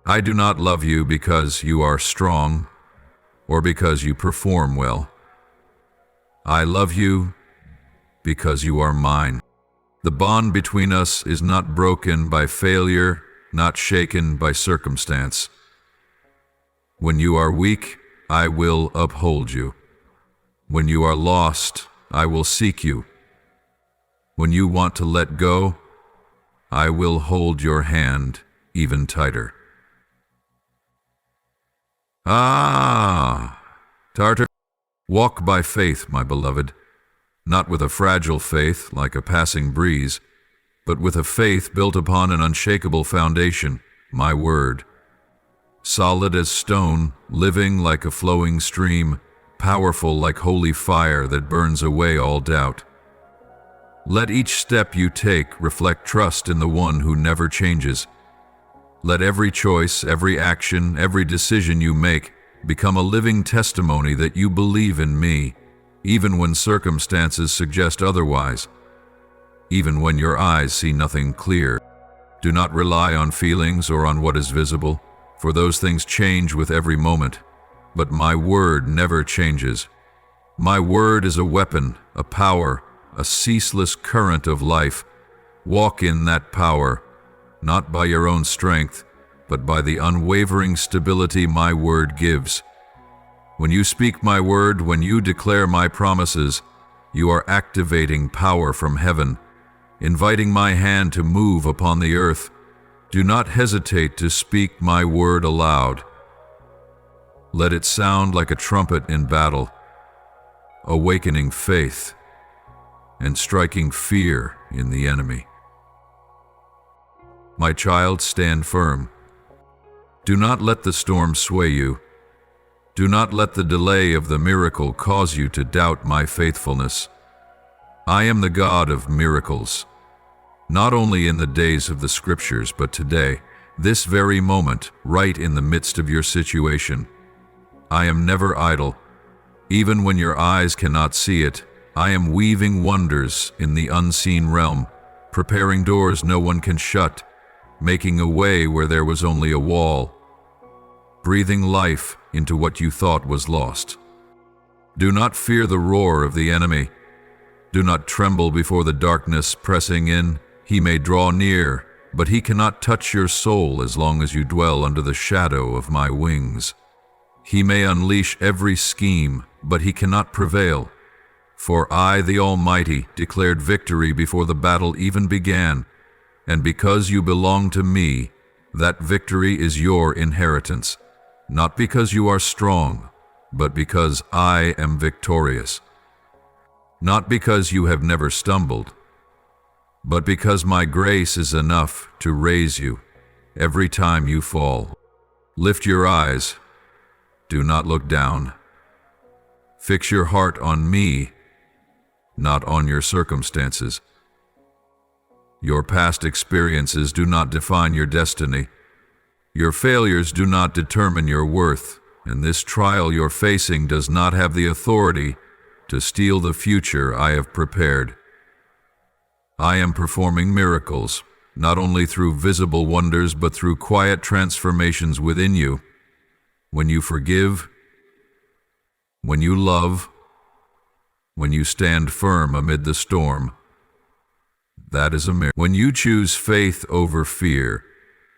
I do not love you because you are strong or because you perform well. I love you because you are mine. The bond between us is not broken by failure, not shaken by circumstance. When you are weak, I will uphold you. When you are lost, I will seek you. When you want to let go, I will hold your hand even tighter. Tartar, walk by faith, my beloved, not with a fragile faith like a passing breeze, but with a faith built upon an unshakable foundation, my word. Solid as stone, living like a flowing stream, powerful like holy fire that burns away all doubt. Let each step you take reflect trust in the one who never changes. Let every choice, every action, every decision you make become a living testimony that you believe in me, even when circumstances suggest otherwise, even when your eyes see nothing clear. Do not rely on feelings or on what is visible, for those things change with every moment. But my word never changes. My word is a weapon, a power, a ceaseless current of life. Walk in that power, not by your own strength, but by the unwavering stability my word gives. When you speak my word, when you declare my promises, you are activating power from heaven, inviting my hand to move upon the earth. Do not hesitate to speak my word aloud. Let it sound like a trumpet in battle, awakening faith and striking fear in the enemy. My child, stand firm. Do not let the storm sway you. Do not let the delay of the miracle cause you to doubt my faithfulness. I am the God of miracles, not only in the days of the Scriptures, but today, this very moment, right in the midst of your situation. I am never idle. Even when your eyes cannot see it, I am weaving wonders in the unseen realm, preparing doors no one can shut, making a way where there was only a wall, breathing life into what you thought was lost. Do not fear the roar of the enemy. Do not tremble before the darkness pressing in. He may draw near, but he cannot touch your soul as long as you dwell under the shadow of my wings. He may unleash every scheme, but he cannot prevail. For I, the Almighty, declared victory before the battle even began, and because you belong to me, that victory is your inheritance, not because you are strong, but because I am victorious. Not because you have never stumbled, but because my grace is enough to raise you every time you fall. Lift your eyes. Do not look down. Fix your heart on me, not on your circumstances. Your past experiences do not define your destiny. Your failures do not determine your worth, and this trial you're facing does not have the authority to steal the future I have prepared. I am performing miracles, not only through visible wonders but through quiet transformations within you. When you forgive, when you love, when you stand firm amid the storm, that is a miracle. When you choose faith over fear,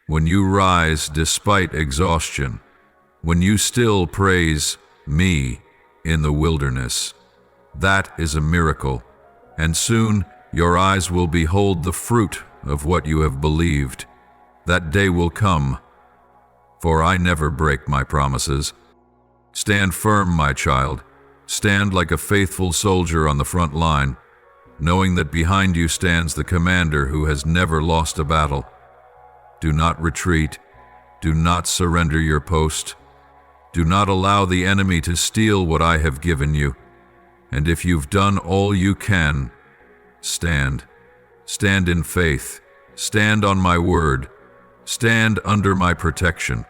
when you rise despite exhaustion, when you still praise me in the wilderness, that is a miracle. And soon your eyes will behold the fruit of what you have believed. That day will come, for I never break my promises. Stand firm, my child. Stand like a faithful soldier on the front line, knowing that behind you stands the commander who has never lost a battle. Do not retreat. Do not surrender your post. Do not allow the enemy to steal what I have given you. And if you've done all you can, stand. Stand in faith. Stand on my word. Stand under my protection.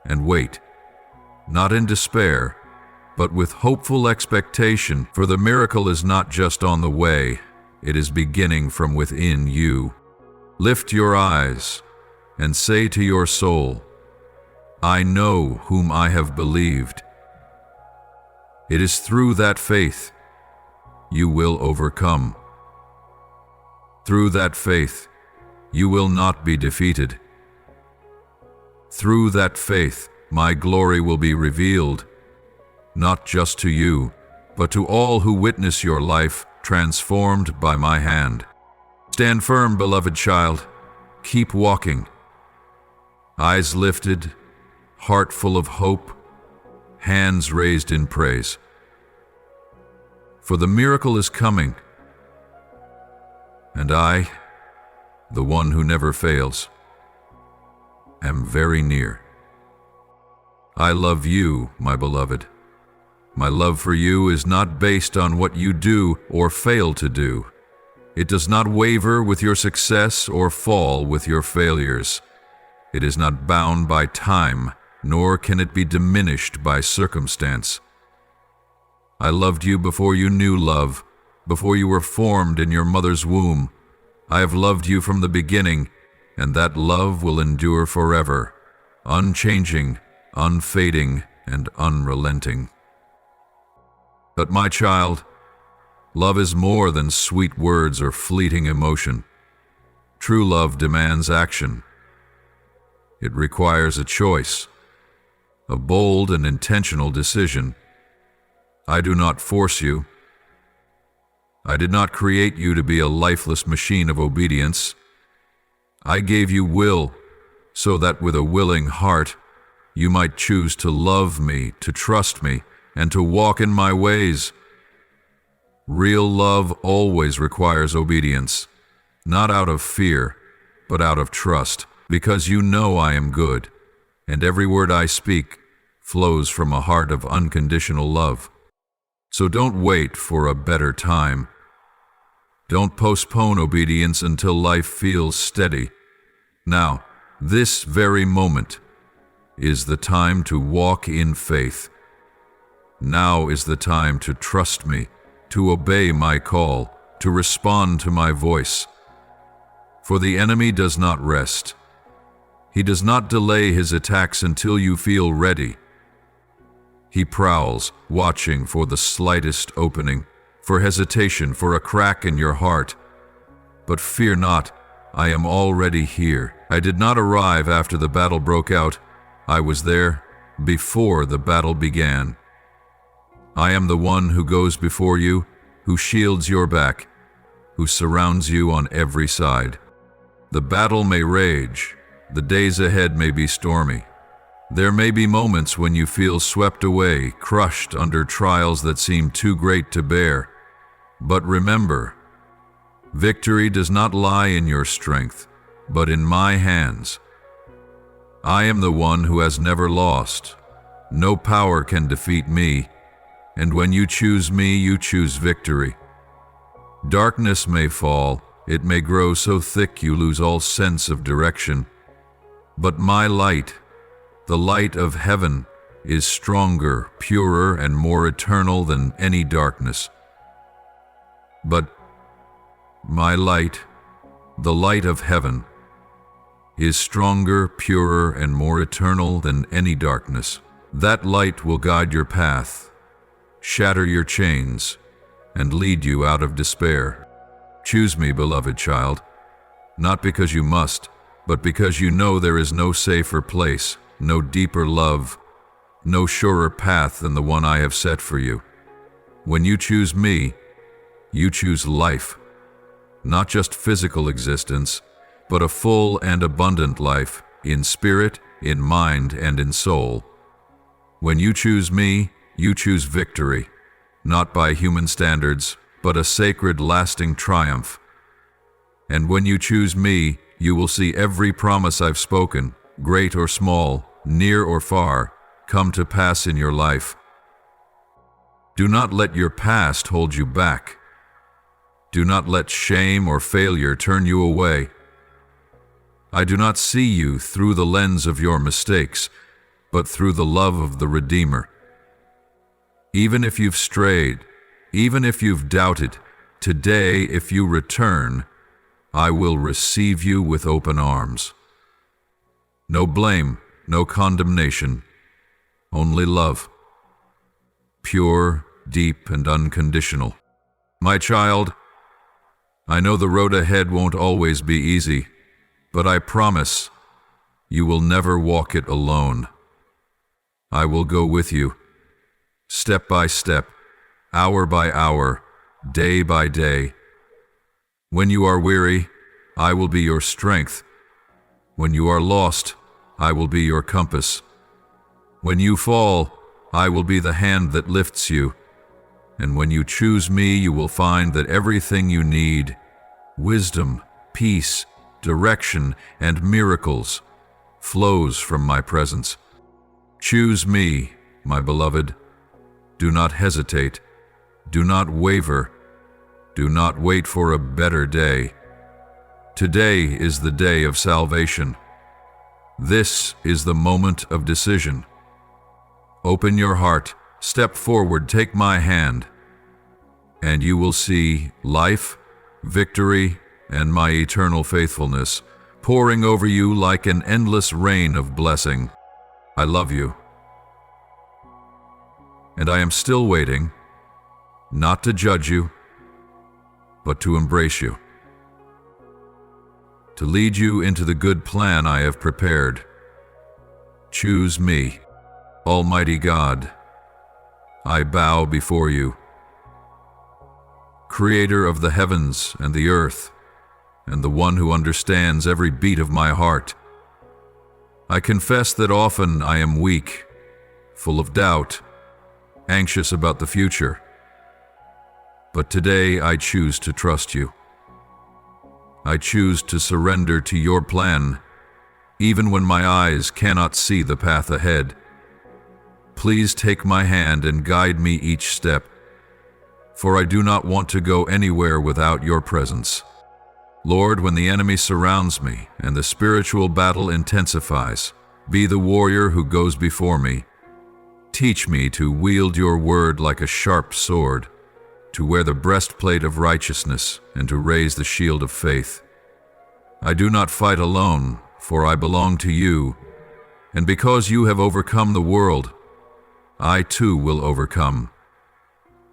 And wait, not in despair, but with hopeful expectation, for the miracle is not just on the way, it is beginning from within you. Lift your eyes and say to your soul, I know whom I have believed. It is through that faith you will overcome. Through that faith you will not be defeated. Through that faith my glory will be revealed, not just to you, but to all who witness your life transformed by my hand. Stand firm, beloved child. Keep walking. Eyes lifted, heart full of hope, hands raised in praise. For the miracle is coming, and I, the one who never fails, am very near. I love you, my beloved. My love for you is not based on what you do or fail to do. It does not waver with your success or fall with your failures. It is not bound by time, nor can it be diminished by circumstance. I loved you before you knew love, before you were formed in your mother's womb. I have loved you from the beginning, and that love will endure forever, unchanging, unfading, and unrelenting. But my child, love is more than sweet words or fleeting emotion. True love demands action. It requires a choice, a bold and intentional decision. I do not force you. I did not create you to be a lifeless machine of obedience. I gave you will, so that with a willing heart, you might choose to love me, to trust me, and to walk in my ways. Real love always requires obedience, not out of fear, but out of trust, because you know I am good, and every word I speak flows from a heart of unconditional love. So don't wait for a better time. Don't postpone obedience until life feels steady. Now, this very moment is the time to walk in faith. Now is the time to trust me, to obey my call, to respond to my voice. For the enemy does not rest. He does not delay his attacks until you feel ready. He prowls, watching for the slightest opening, for hesitation, for a crack in your heart. But fear not, I am already here. I did not arrive after the battle broke out. I was there before the battle began. I am the one who goes before you, who shields your back, who surrounds you on every side. The battle may rage, the days ahead may be stormy. There may be moments when you feel swept away, crushed under trials that seem too great to bear. But remember, victory does not lie in your strength, but in my hands. I am the one who has never lost. No power can defeat me. And when you choose me, you choose victory. Darkness may fall, It may grow so thick you lose all sense of direction. But my light, the light of heaven, is stronger, purer, and more eternal than any darkness. But my light, the light of heaven, is stronger, purer, and more eternal than any darkness. That light will guide your path, shatter your chains, and lead you out of despair. Choose me, beloved child, not because you must, but because you know there is no safer place, no deeper love, no surer path than the one I have set for you. When you choose me, you choose life, not just physical existence, but a full and abundant life in spirit, in mind, and in soul. When you choose me, you choose victory, not by human standards, but a sacred, lasting triumph. And when you choose me, you will see every promise I've spoken, great or small, near or far, come to pass in your life. Do not let your past hold you back. Do not let shame or failure turn you away. I do not see you through the lens of your mistakes, but through the love of the Redeemer. Even if you've strayed, even if you've doubted, today, if you return, I will receive you with open arms. No blame, no condemnation, only love. Pure, deep, and unconditional. My child, I know the road ahead won't always be easy, but I promise you will never walk it alone. I will go with you, step by step, hour by hour, day by day. When you are weary, I will be your strength. When you are lost, I will be your compass. When you fall, I will be the hand that lifts you. And when you choose me, you will find that everything you need, wisdom, peace, direction, and miracles, flows from my presence. Choose me, my beloved. Do not hesitate. Do not waver. Do not wait for a better day. Today is the day of salvation. This is the moment of decision. Open your heart, step forward, take my hand, and you will see life, victory, and my eternal faithfulness pouring over you like an endless rain of blessing. I love you. And I am still waiting, not to judge you, but to embrace you, to lead you into the good plan I have prepared. Choose me, Almighty God. I bow before you, Creator of the heavens and the earth, and the one who understands every beat of my heart. I confess that often I am weak, full of doubt, anxious about the future. But today I choose to trust you. I choose to surrender to your plan, even when my eyes cannot see the path ahead. Please take my hand and guide me each step, for I do not want to go anywhere without your presence. Lord, when the enemy surrounds me and the spiritual battle intensifies, be the warrior who goes before me. Teach me to wield your word like a sharp sword, to wear the breastplate of righteousness and to raise the shield of faith. I do not fight alone, for I belong to you, and because you have overcome the world, I too will overcome.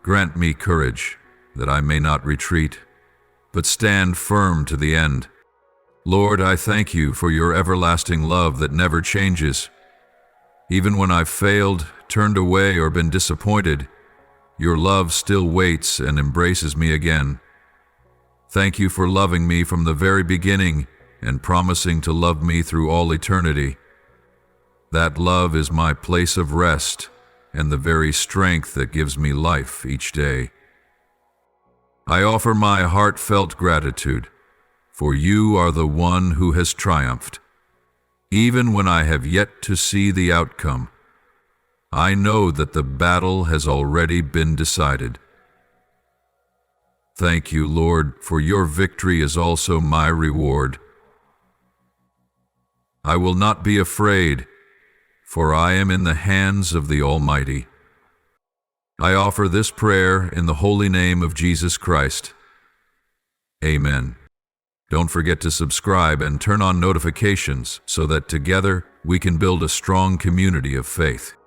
Grant me courage, that I may not retreat, but stand firm to the end. Lord, I thank you for your everlasting love that never changes. Even when I've failed, turned away, or been disappointed, your love still waits and embraces me again. Thank you for loving me from the very beginning and promising to love me through all eternity. That love is my place of rest and the very strength that gives me life each day. I offer my heartfelt gratitude, for you are the one who has triumphed. Even when I have yet to see the outcome, I know that the battle has already been decided. Thank you, Lord, for your victory is also my reward. I will not be afraid, for I am in the hands of the Almighty. I offer this prayer in the holy name of Jesus Christ. Amen. Don't forget to subscribe and turn on notifications so that together we can build a strong community of faith.